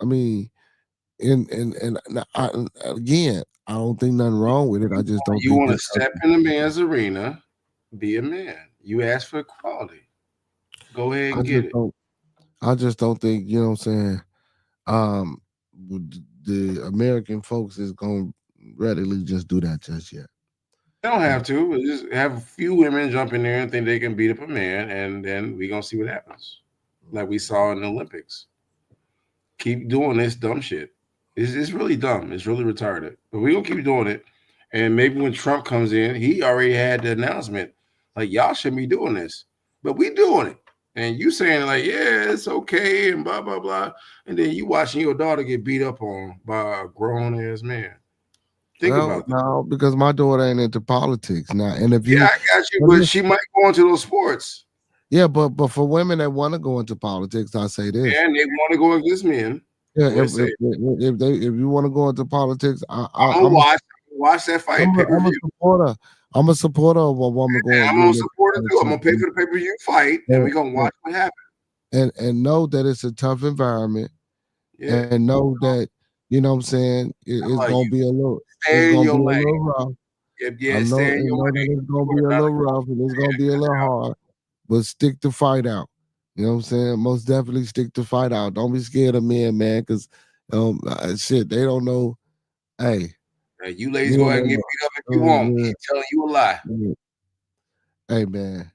I mean, again, I don't think nothing wrong with it. I just don't You think want to this step in a man's arena, be a man. You ask for equality. Go ahead I and get just it. don't. I just don't think, what I'm saying. Um, the American folks is gonna readily just do that just yet. They don't have to. Just have a few women jump in there and think they can beat up a man, and then we gonna see what happens, like we saw in the Olympics. Keep doing this dumb shit. It's really dumb. It's really retarded. But we gonna keep doing it. And maybe when Trump comes in, he already had the announcement, like y'all shouldn't be doing this, but we doing it. And you saying like, yeah, it's okay, and blah blah blah. And then you watching your daughter get beat up on by a grown ass man. Think Well, about that. no, because my daughter ain't into politics now. And if Yeah, you, I got you, but she might go into those sports. yeah, but for women that want to go into politics, I say this. And they want to go against men. Yeah, Go ahead, say it. if you want to go into politics, I'm gonna watch that fight pay per I'm a view. supporter. I'm a supporter of a woman And I'm getting gonna into support it too. I'm gonna pay politics. for the pay per view fight, and we're gonna watch what happens. And know that it's a tough environment, Yeah, and know that, what I'm saying, it's like gonna you be a little, stay in your lane. rough. I Yeah, know, stay in and your know that lane. it's gonna You be a are not little rough, and it's gonna be a little hard, but stick the fight out. You know what I'm saying? Most definitely stick the fight out. Don't be scared of men, man, because shit, they don't know. Hey, you ladies go men ahead and don't get know. beat up if you want. He's telling you a lie. Hey, man,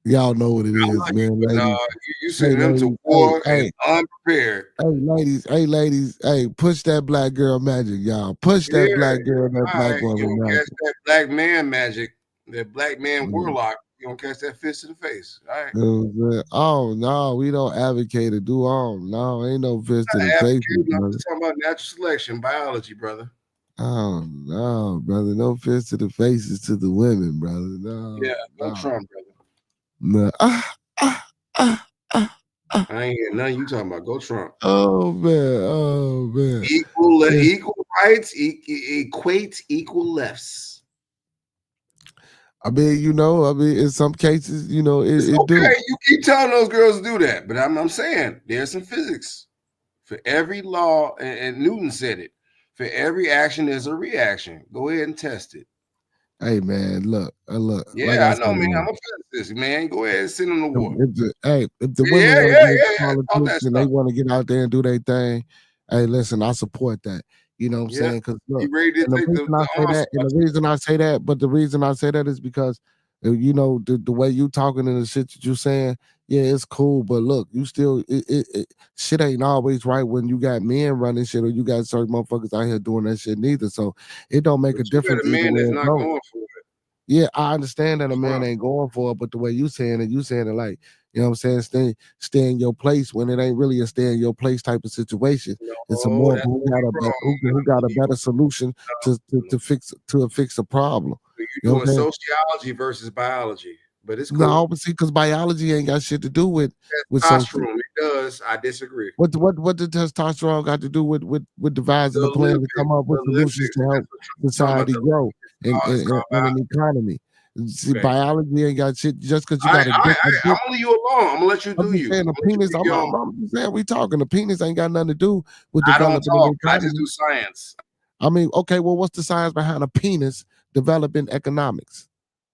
y'all know what it I is, love you, man, but ladies. you Hey, sending them to ladies. war and unprepared. Hey, ladies. Hey, push that black girl magic, y'all. Push that Yeah, black girl, that all black right. You woman don't catch magic. that black man magic, that black man Mm. warlock. You don't catch that fist to the face. All right. You know what I'm saying? Oh no, we don't advocate to do all. No, ain't no fist to the Not face, advocating. I'm brother. just talking about natural selection, biology, brother. Oh no, brother. No fist to the faces to the women, brother. No, Yeah, go no, Trump, brother. no. I ain't hear nothing you talking about. Go Trump. Oh man, oh man. Equal rights equates equal lefts. I mean, in some cases, It's it do. okay. You keep telling those girls to do that, but I'm saying there's some physics for every law, and Newton said it. For every action, there's a reaction. Go ahead and test it. Hey man, look. Like Yeah, I I said, know, man. man. I'm a physicist, man. Go ahead and send them to war. If the Yeah, women want to yeah, get into yeah. All that politics and they stuff. want to get out there and do their thing, hey, listen, I support that. You know what I'm Yeah. saying? Because You look, ready to and the take reason I say that, and the reason I say that, but the reason I say that is because, the way you talking and the shit that you saying, yeah, it's cool, but look, you still, shit ain't always right when you got men running shit or you got certain motherfuckers out here doing that shit neither. So it don't make a But you got difference a either man way that's it not goes. going for it. Yeah, I understand that a man Trump. ain't going for it, but the way you saying it like, you know what I'm saying, stay in your place when it ain't really a stay in your place type of situation. It's a No, more that's who where got you a wrong. who got a better solution to fix a problem. You're You know doing what I'm saying? sociology versus biology, but it's cool. No, but see, because biology ain't got shit to do with social. Testosterone, it does. I disagree. What did testosterone got to do with devising The a plan to come Olympics, up with solutions to help talking about society the grow and, it's and, called and an economy? See, Okay. biology ain't got shit just because you I, got a I, dick. I, I'm gonna leave you alone. I'm gonna let you I'm do just you. saying I'm the gonna let you penis. do your own. I'm just saying we talking. The penis ain't got nothing to do with I don't developing talk. an I just economy. do science. I mean, okay, well, what's the science behind a penis developing economics?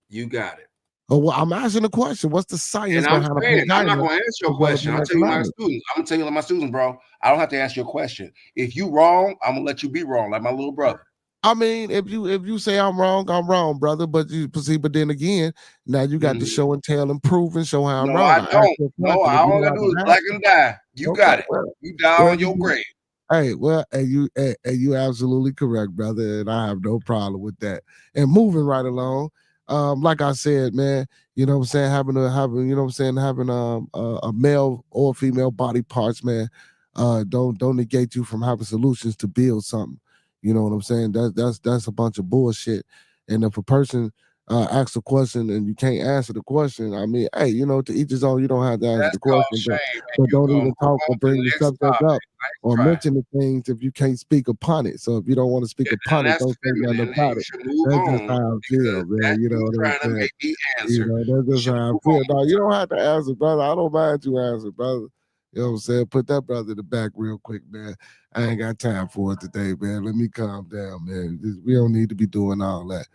You got it. Oh, well, I'm asking a question. What's the science And I'm behind a saying, I'm not vagina gonna answer your question. developing I'll tell you my economics? students. I'm gonna tell you like my students, bro. I don't have to answer your question. If you wrong, I'm gonna let you be wrong, like my little brother. I mean, if you say I'm wrong, brother. But you see, but then again, now you got to show and tell and prove and show how I'm No, wrong. I I asked don't. you a No, question. If all you I don't gotta have do is an black answer, and die. You okay, got it. well, You die well, on your grave. hey, well, you absolutely correct, brother, and I have no problem with that. And moving right along, like I said, man, you know what I'm saying, having, you know what I'm saying, having a male or female body parts, man, don't negate you from having solutions to build something. You know what I'm saying? That's a bunch of bullshit. And if a person asks a question and you can't answer the question, I mean, hey, to each his own. You don't have to answer That's the called question, shame. And but you don't gonna even move talk or on to the bring the next subject topic. up Nice or try. mention the things if you can't speak upon it. So if you don't want to speak upon And it, that's don't say nothing feminine, and about you it. should move That's just on how I feel, because man. that's You know you what I'm trying to saying? make me answer. That's You just should how I move feel. on. No, you don't have to answer, brother. I don't mind you answer, brother. You know what I'm saying? Put that brother in the back real quick, man. I ain't got time for it today, man. Let me calm down, man. We don't need to be doing all that.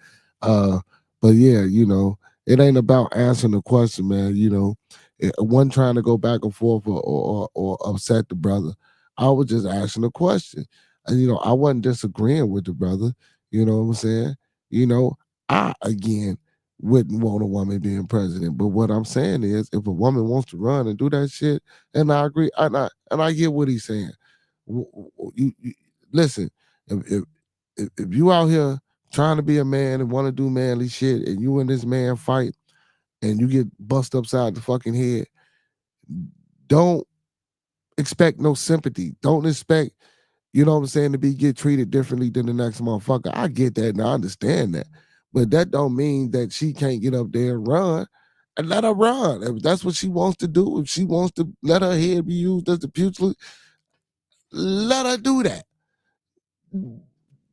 Uh, but yeah, it ain't about answering the question, man. One trying to go back and forth or upset the brother. I was just asking a question. And I wasn't disagreeing with the brother. You know what I'm saying? I again wouldn't want a woman being president. But what I'm saying is, if a woman wants to run and do that shit, and I agree, and I get what he's saying. Listen, if you out here trying to be a man and want to do manly shit, and you and this man fight, and you get bust upside the fucking head, don't expect no sympathy. Don't expect, you know what I'm saying, to get treated differently than the next motherfucker. I get that and I understand that. But that don't mean that she can't get up there and run. And let her run. If that's what she wants to do, if she wants to let her head be used as the pugilist, let her do that.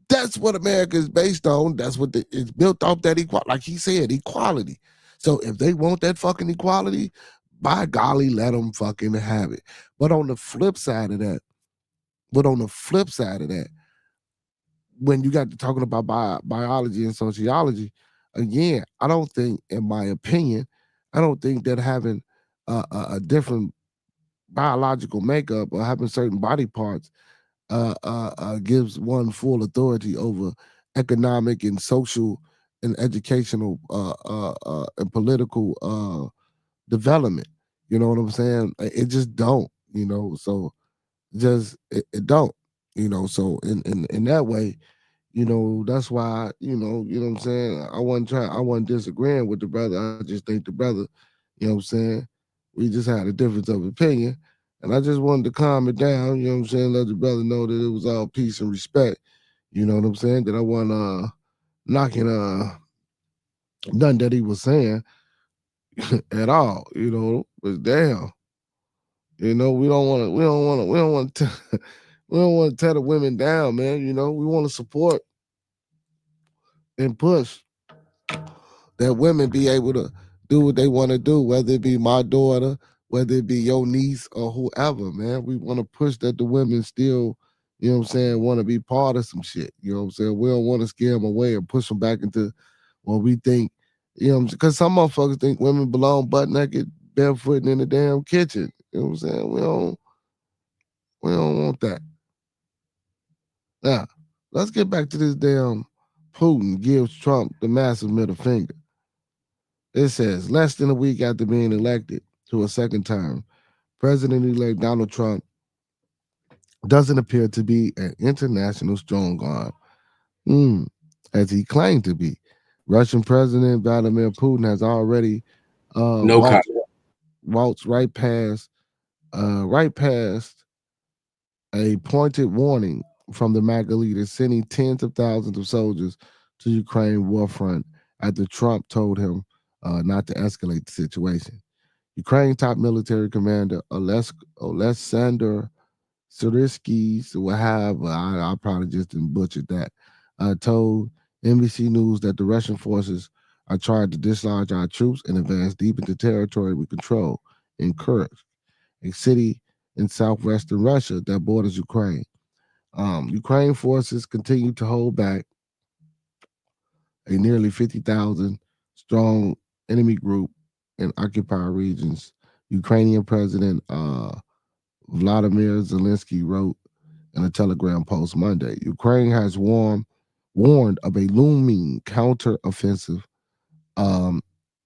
That's what America is based on. That's what it's built off, that equality. Like he said, equality. So if they want that fucking equality, by golly, let them fucking have it. But on the flip side of that, when you got to talking about biology and sociology, again, I don't think, in my opinion, I don't think that having a different biological makeup or having certain body parts gives one full authority over economic and social and educational and political development. You know what I'm saying? It just don't. So just it don't. So in that way, that's why, what I'm saying. I wasn't disagreeing with the brother. I just think the brother, what I'm saying, we just had a difference of opinion. And I just wanted to calm it down, what I'm saying, let the brother know that it was all peace and respect. You know what I'm saying? That I wasn't knocking nothing that he was saying at all, but damn, we don't want to we don't want to tear the women down, man. We want to support and push that women be able to do what they want to do, whether it be my daughter, whether it be your niece or whoever, man. We want to push that the women still, want to be part of some shit. You know what I'm saying? We don't want to scare them away and push them back into what we think, because some motherfuckers think women belong butt naked, barefooting in the damn kitchen. You know what I'm saying? We don't want that. Now, let's get back to this damn Putin gives Trump the massive middle finger. It says, less than a week after being elected to a second term, President-elect Donald Trump doesn't appear to be an international strong arm, as he claimed to be. Russian President Vladimir Putin has already No comment. waltzed right past a pointed warning from the MAGA leader, sending tens of thousands of soldiers to Ukraine war front after Trump told him not to escalate the situation. Ukraine top military commander Oleksandr Syrsky will have, I probably just didn't butcher that, told NBC News that the Russian forces are trying to dislodge our troops and advance deep into territory we control in Kursk, a city in southwestern Russia that borders Ukraine. Ukraine forces continue to hold back a nearly 50,000 strong enemy group in occupied regions. Ukrainian President Vladimir Zelensky wrote in a Telegram post Monday. Ukraine has warned of a looming counteroffensive um,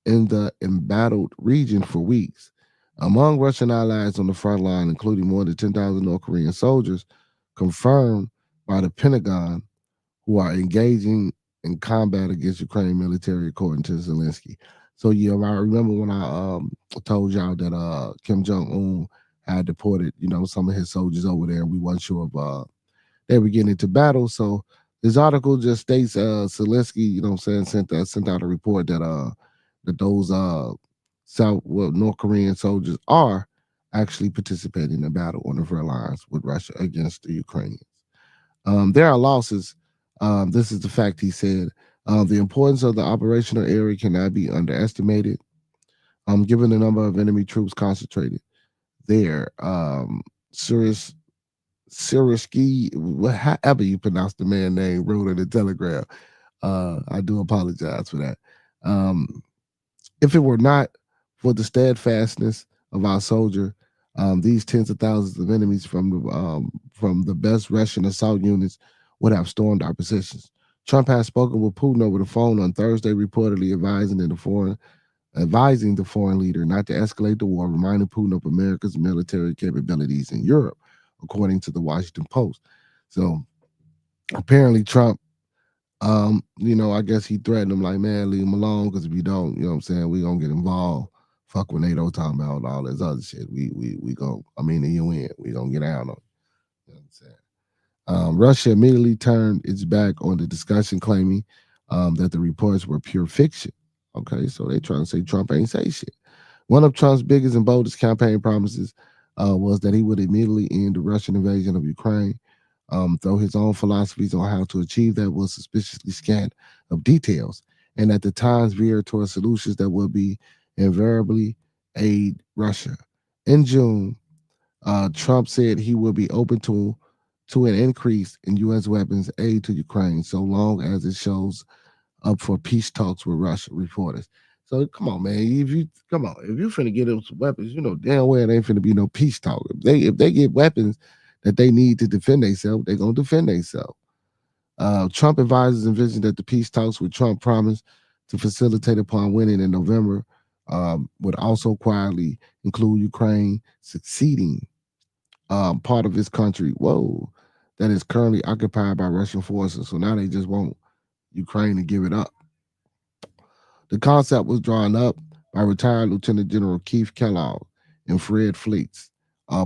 in the embattled region for weeks. Among Russian allies on the front line, including more than 10,000 North Korean soldiers, confirmed by the Pentagon, who are engaging in combat against Ukraine military, according to Zelensky. So yeah, I remember when I told y'all that Kim Jong Un had deported, some of his soldiers over there. We weren't sure if they were getting into battle. So This article just states Zelensky, you know what I'm saying, sent out a report that those North Korean soldiers are actually participating in the battle on the front lines with Russia against the Ukrainians. There are losses. This is the fact he said. The importance of the operational area cannot be underestimated. Given the number of enemy troops concentrated there, Siriski, however you pronounce the man name, wrote in the Telegram. I do apologize for that. If it were not for the steadfastness of our soldier, these tens of thousands of enemies from the best Russian assault units would have stormed our positions. Trump has spoken with Putin over the phone on Thursday, reportedly advising the foreign leader not to escalate the war, reminding Putin of America's military capabilities in Europe, according to the Washington Post. So apparently Trump, I guess he threatened him like, man, leave him alone, because if you don't, you know what I'm saying, we gonna get involved. Fuck what NATO talking about all this other shit. We go, the UN, we gonna get out on it. You know what I'm saying? Russia immediately turned its back on the discussion, claiming that the reports were pure fiction. Okay, so they trying to say Trump ain't say shit. One of Trump's biggest and boldest campaign promises was that he would immediately end the Russian invasion of Ukraine. Though his own philosophies on how to achieve that was suspiciously scant of details, and at the times veered towards solutions that would be invariably aid Russia. In June, Trump said he would be open to an increase in U.S. weapons aid to Ukraine, so long as it shows up for peace talks with Russia, reporters. So come on, man. If you finna get them some weapons, you know damn well it ain't finna be no peace talk. If they get weapons that they need to defend themselves, they're gonna defend themselves. Trump advisors envisioned that the peace talks with Trump promised to facilitate upon winning in November would also quietly include Ukraine succeeding part of his country, that is currently occupied by Russian forces. So now they just want Ukraine to give it up. The concept was drawn up by retired Lieutenant General Keith Kellogg and Fred Fleets,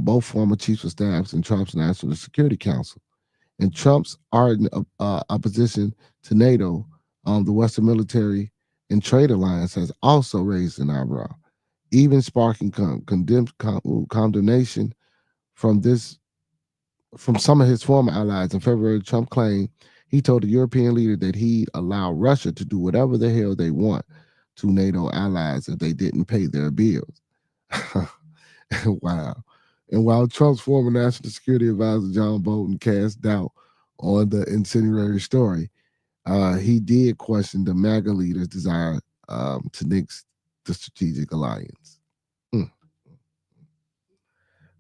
both former chiefs of staffs in Trump's National Security Council. And Trump's ardent opposition to NATO, the Western Military and Trade Alliance, has also raised an eyebrow, even sparking condemnation from some of his former allies. In February, Trump claimed he told the European leader that he'd allow Russia to do whatever the hell they want to NATO allies if they didn't pay their bills. Wow. And while Trump's former national security advisor, John Bolton, cast doubt on the incendiary story, he did question the MAGA leader's desire to nix the strategic alliance.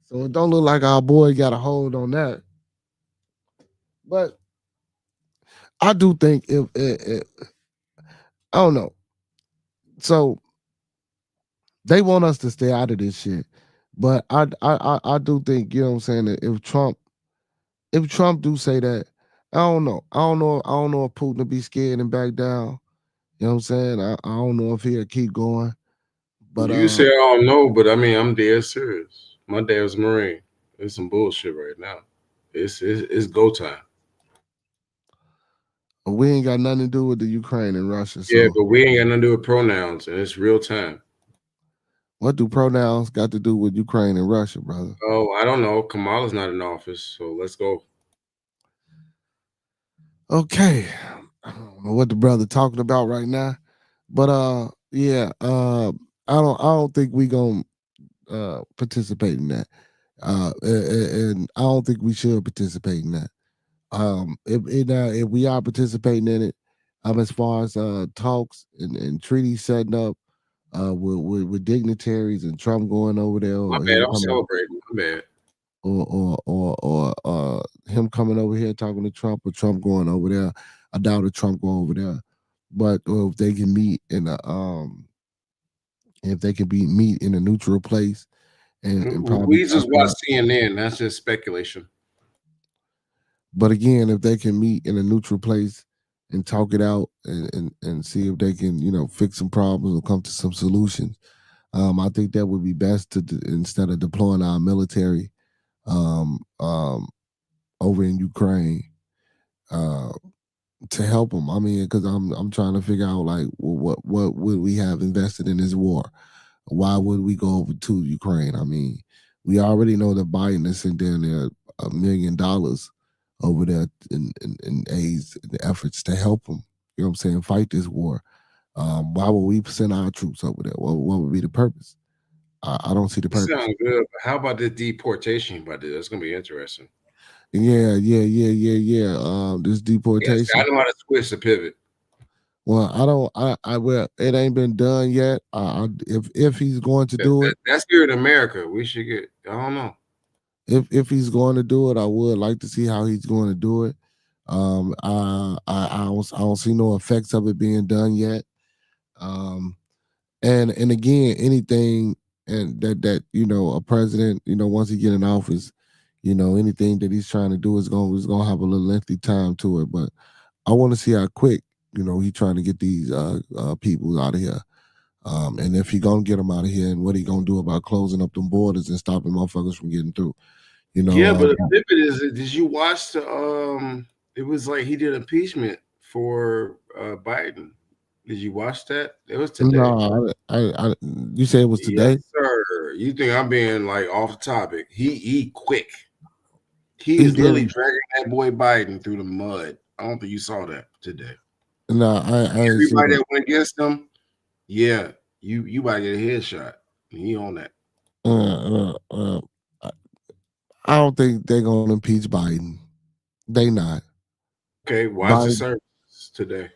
So it don't look like our boy got a hold on that. But I do think if I don't know. So they want us to stay out of this shit. But I do think, you know what I'm saying, that if Trump do say that, I don't know if Putin will be scared and back down. You know what I'm saying? I don't know if he'll keep going. But you say I don't know, but I'm dead serious. My dad was a Marine. It's some bullshit right now. It's go time. We ain't got nothing to do with the Ukraine and Russia. So. Yeah, but we ain't got nothing to do with pronouns, and it's real time. What do pronouns got to do with Ukraine and Russia, brother? Oh, I don't know. Kamala's not in office, so let's go. Okay. I don't know what the brother talking about right now. But yeah, I don't think we gonna participate in that. And I don't think we should participate in that. If we are participating in it, as far as talks and treaties setting up with dignitaries and Trump going over there, My bad, I'm celebrating. My bad. Or him coming over here talking to Trump, or Trump going over there. I doubt if Trump go over there. But if they can meet in a meet in a neutral place, and probably we just watch CNN. That's just speculation. But again, if they can meet in a neutral place and talk it out and see if they can, fix some problems or come to some solutions, I think that would be best instead of deploying our military over in Ukraine. to help him. I mean, because I'm trying to figure out like what would we have invested in this war? Why would we go over to Ukraine? I mean, we already know that Biden is sent down there $1 million over there in aids and efforts to help them. You know what I'm saying? Fight this war. Why would we send our troops over there? What would be the purpose? I don't see the It purpose. sounds good. But how about the deportation? But that's gonna be interesting. Yeah. This Yes, deportation. I know how to switch the pivot. Well, I don't. Well, it ain't been done yet. If he's going to do it, That's here in America. We should get. I don't know. if he's going to do it, I would like to see how he's going to do it. I don't see no effects of it being done yet. And again, anything and that a president, once he get in office, anything that he's trying to do is gonna have a little lengthy time to it. But I want to see how quick, he trying to get these people out of here. And if he gonna get them out of here, and what he gonna do about closing up them borders and stopping motherfuckers from getting through? Yeah, but the pivot is. Did you watch the? It was like he did impeachment for Biden. Did you watch that? It was today. No, you say it was today? Yes, sir. You think I'm being like off topic? He quick. He is literally dragging that boy Biden through the mud. I don't think you saw that today. No, I Everybody that went against him, yeah, you about to get a headshot. He on that. I don't think they're gonna impeach Biden. They not. Okay, watch the service today.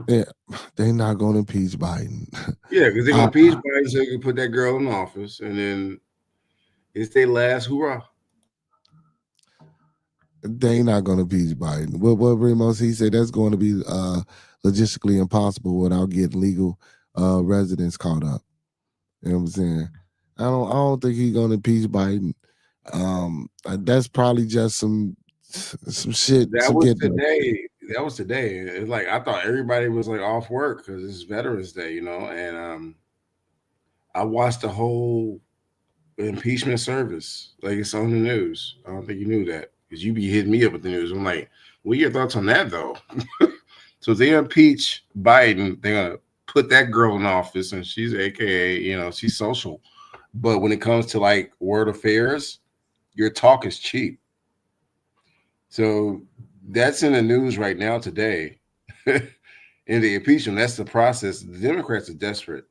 Yeah, they not gonna impeach Biden. Yeah, because they're gonna impeach Biden so they can put that girl in office, and then it's their last hurrah. They not gonna impeach Biden. What Ramos, he said that's going to be logistically impossible without getting legal residents caught up. You know what I'm saying? I don't think he's gonna impeach Biden. That's probably just some shit. That was today. That was today. It's like I thought everybody was like off work because it's Veterans Day, and I watched the whole impeachment service. Like it's on the news. I don't think you knew that because you be hitting me up with the news. I'm like, what are your thoughts on that though? So they impeach Biden, they're gonna put that girl in office, and she's AKA, she's social. But when it comes to like world affairs, your talk is cheap. So that's in the news right now today. In the impeachment, that's the process. The Democrats are desperate.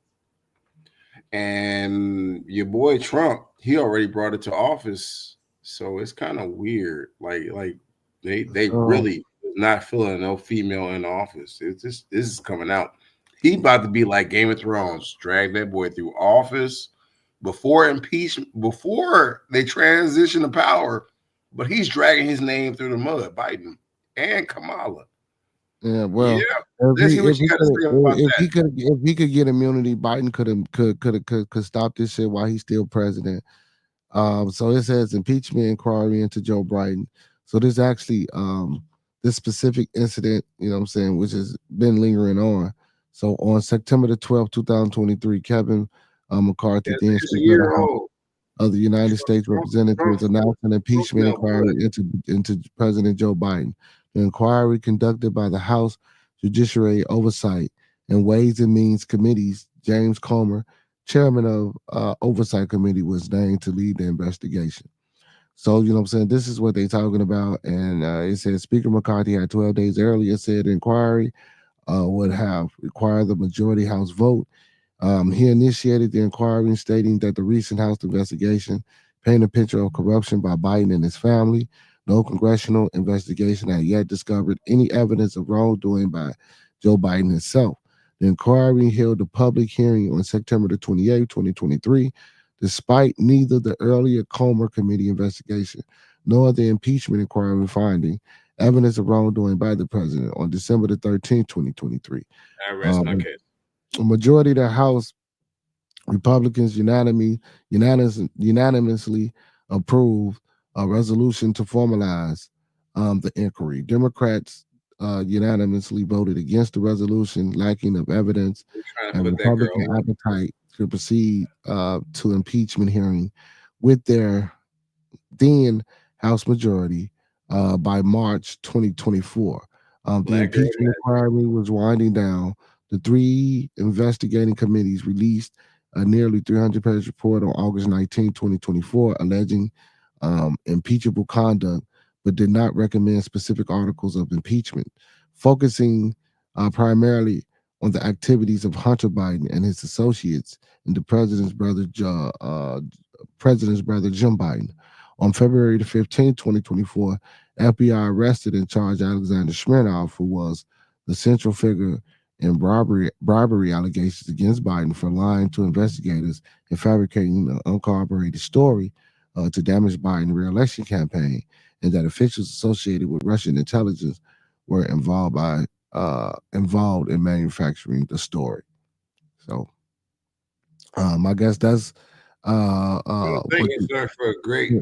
And your boy Trump, he already brought it to office. So it's kind of weird. Like they really not feeling no female in the office. It's just this is coming out. He about to be like Game of Thrones, drag that boy through office before impeachment, before they transition to power. But he's dragging his name through the mud, Biden and Kamala. Yeah, well, yeah. If he could get immunity, Biden could stop this shit while he's still president. So it says impeachment inquiry into Joe Biden. So this actually this specific incident, you know what I'm saying, which has been lingering on. So on September the 12th, 2023, Kevin McCarthy, the Speaker of the United States Representatives, announced an impeachment inquiry into President Joe Biden. The inquiry conducted by the House Judiciary Oversight and Ways and Means Committees, James Comer, chairman of Oversight Committee, was named to lead the investigation. So, you know what I'm saying, this is what they're talking about. And it says Speaker McCarthy had 12 days earlier said the inquiry would have required the majority House vote. He initiated the inquiry stating that the recent House investigation painted a picture of corruption by Biden and his family. No congressional investigation had yet discovered any evidence of wrongdoing by Joe Biden himself. The inquiry held a public hearing on September the 28th, 2023, despite neither the earlier Comer Committee investigation nor the impeachment inquiry finding evidence of wrongdoing by the president on December the 13th, 2023. I rest my case. A majority of the House Republicans unanimously approved a resolution to formalize the inquiry. Democrats unanimously voted against the resolution, lacking of evidence and Republican appetite to proceed to impeachment hearing with their then House majority by March 2024. The impeachment inquiry was winding down. The 3 investigating committees released a nearly 300-page report on August 19, 2024, alleging impeachable conduct, but did not recommend specific articles of impeachment, focusing primarily on the activities of Hunter Biden and his associates and the president's brother, Jim Biden. On February the 15th, 2024, FBI arrested and charged Alexander Smirnov, who was the central figure in bribery allegations against Biden for lying to investigators and fabricating an uncorroborated story to damage Biden's re-election campaign, and that officials associated with Russian intelligence were involved in manufacturing the story. So, I guess that's thank you, sir, for a great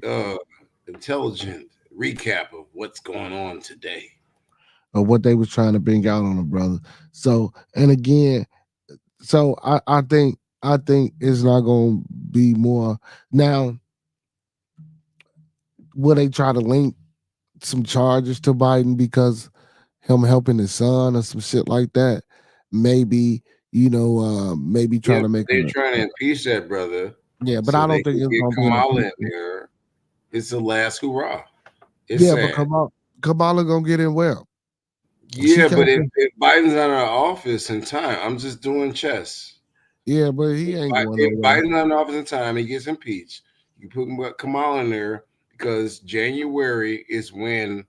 intelligent recap of what's going on today. Of what they was trying to bring out on the brother. So, and again, so I think it's not gonna be more now. Will they try to link some charges to Biden because him helping his son or some shit like that? Maybe, maybe trying to make they're trying to impeach that brother. Yeah, but I don't think it's gonna be Kamala in there. It's the last hurrah. It's sad. But Kamala gonna get in well. Yeah, but if Biden's out of office in time, I'm just doing chess. Yeah, but he ain't going If Biden's out of office in time, he gets impeached. You put Kamala in there because January is when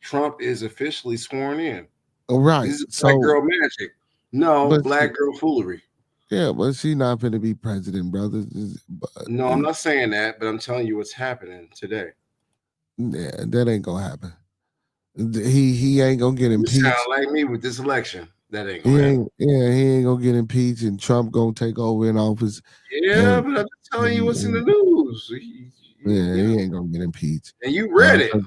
Trump is officially sworn in. Oh, right. This is black girl magic. No, black girl foolery. Yeah, but she's not going to be president, brother. No, I'm not saying that, but I'm telling you what's happening today. Yeah, that ain't gonna happen. He ain't gonna get impeached. You sound like me with this election. That ain't gonna happen. He ain't gonna get impeached, and Trump gonna take over in office. Yeah, but I'm just telling you what's in the news. He ain't gonna get impeached. And you read it, he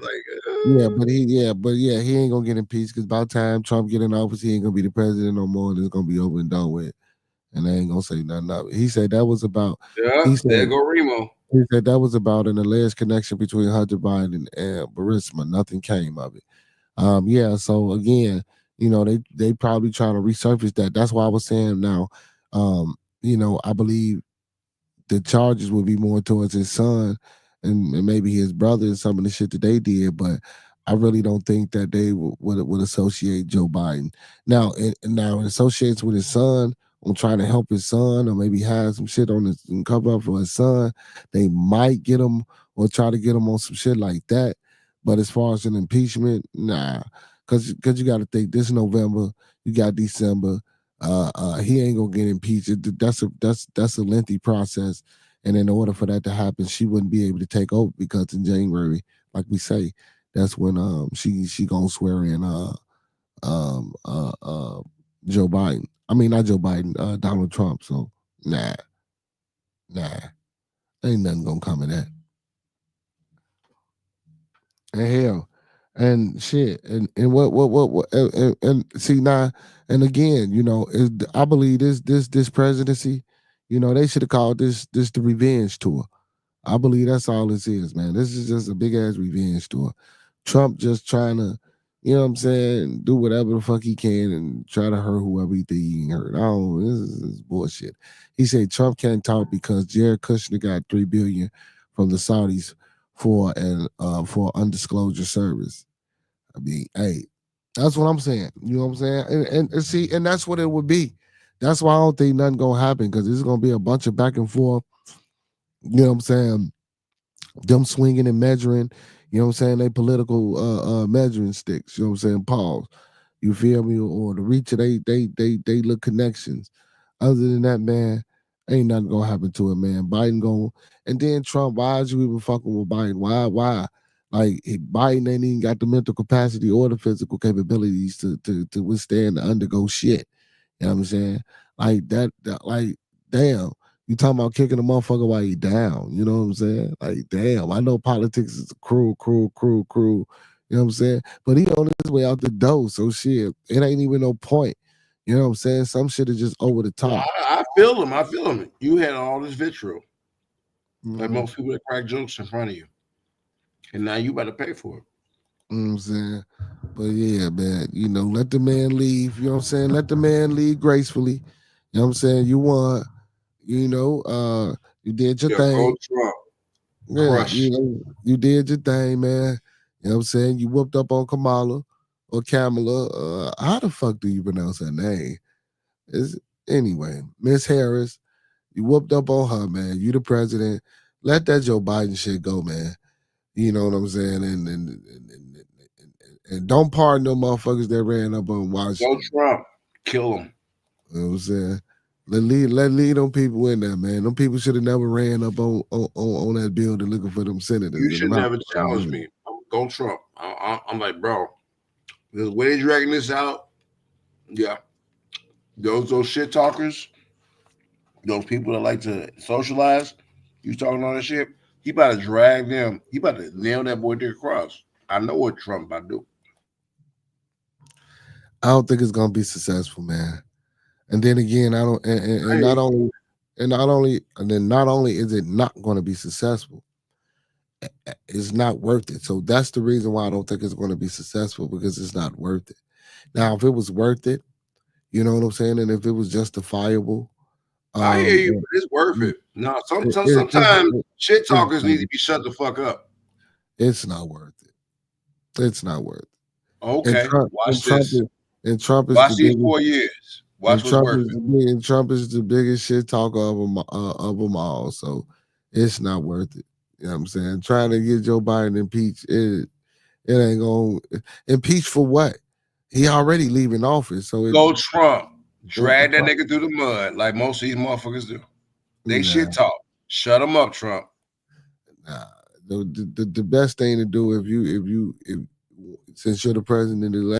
ain't gonna get impeached because by the time Trump get in office, he ain't gonna be the president no more, and it's gonna be over and done with. And they ain't gonna say nothing of it. He said that was about. There go Remo. He said that was about an alleged connection between Hunter Biden and Burisma. Nothing came of it. So again, they probably trying to resurface that. That's why I was saying now, I believe the charges would be more towards his son and maybe his brother and some of the shit that they did, but I really don't think that they would associate Joe Biden. Now, it associates with his son on trying to help his son, or maybe have some shit on his and cover up for his son. They might get him or try to get him on some shit like that. But as far as an impeachment, nah, because you got to think this November, you got December. He ain't gonna get impeached. That's a lengthy process, and in order for that to happen, she wouldn't be able to take over because in January, like we say, that's when she gonna swear in Joe Biden. I mean, not Joe Biden, Donald Trump. So nah, ain't nothing gonna come of that. And hell, and shit, and what and see now, and again, I believe this presidency, they should have called this the revenge tour. I believe that's all this is, man. This is just a big ass revenge tour. Trump just trying to, do whatever the fuck he can and try to hurt whoever he think he can hurt. This is bullshit. He said Trump can't talk because Jared Kushner got $3 billion from the Saudis for undisclosure service. I mean, hey, that's what I'm saying. You know what I'm saying? And see, and that's what it would be. That's why I don't think nothing gonna happen, because there's gonna be a bunch of back and forth. You know what I'm saying? Them swinging and measuring. You know what I'm saying? They political measuring sticks. You know what I'm saying? Pause. You feel me? Or the reach of they look connections. Other than that, man, ain't nothing gonna happen to it, man. Biden going, and then Trump. Why is you even fucking with Biden? Why? Like Biden ain't even got the mental capacity or the physical capabilities to withstand and undergo shit. You know what I'm saying? Like that like damn. You talking about kicking a motherfucker while he down. You know what I'm saying? Like, damn, I know politics is cruel. You know what I'm saying? But he on his way out the door, so shit, it ain't even no point. You know what I'm saying? Some shit is just over the top. I feel him. You had all this vitriol. Like most people that crack jokes in front of you. And now you better pay for it. You know what I'm saying? But yeah, man, you know, let the man leave. You know what I'm saying? Let the man leave gracefully. You know what I'm saying? You won. You know, you did your Yeah, go thing. Trump. Yeah, Crush. you know, you did your thing, man. You know what I'm saying? You whooped up on Kamala or Kamala. How the fuck do you pronounce her name? Is anyway, Miss Harris. You whooped up on her, man. You the president. Let that Joe Biden shit go, man. You know what I'm saying? And don't pardon them motherfuckers that ran up on Go Washington. Trump. Kill him. You know what I'm saying? Let lead them people in there, man. Them people should have never ran up on that building looking for them senators You and should them never House challenge me. Go Trump. I'm like, bro, the way they dragging this out, yeah. Those shit talkers, those people that like to socialize, you talking all that shit, he about to drag them. He about to nail that boy to the cross. I know what Trump about to do. I don't think it's gonna be successful, man. And then again, I don't and not only is it not going to be successful, it's not worth it. So that's the reason why I don't think it's going to be successful, because it's not worth it. Now, if it was worth it, you know what I'm saying, and if it was justifiable, I hear you, but it's worth it. No, sometimes shit talkers need to be shut the fuck up. It's not worth it. It's not worth it. Okay, watch this. Trump is Watch the these biggest. 4 years. Watch what's worth it. And Trump is the biggest shit talker of them all. So it's not worth it. You know what I'm saying? Trying to get Joe Biden impeached, it ain't gonna impeach for what? He already leaving office. So Go Trump. Drag that nigga through the mud like most of these motherfuckers do. They shit talk. Shut them up, Trump. Nah. The best thing to do if since you're the president elect.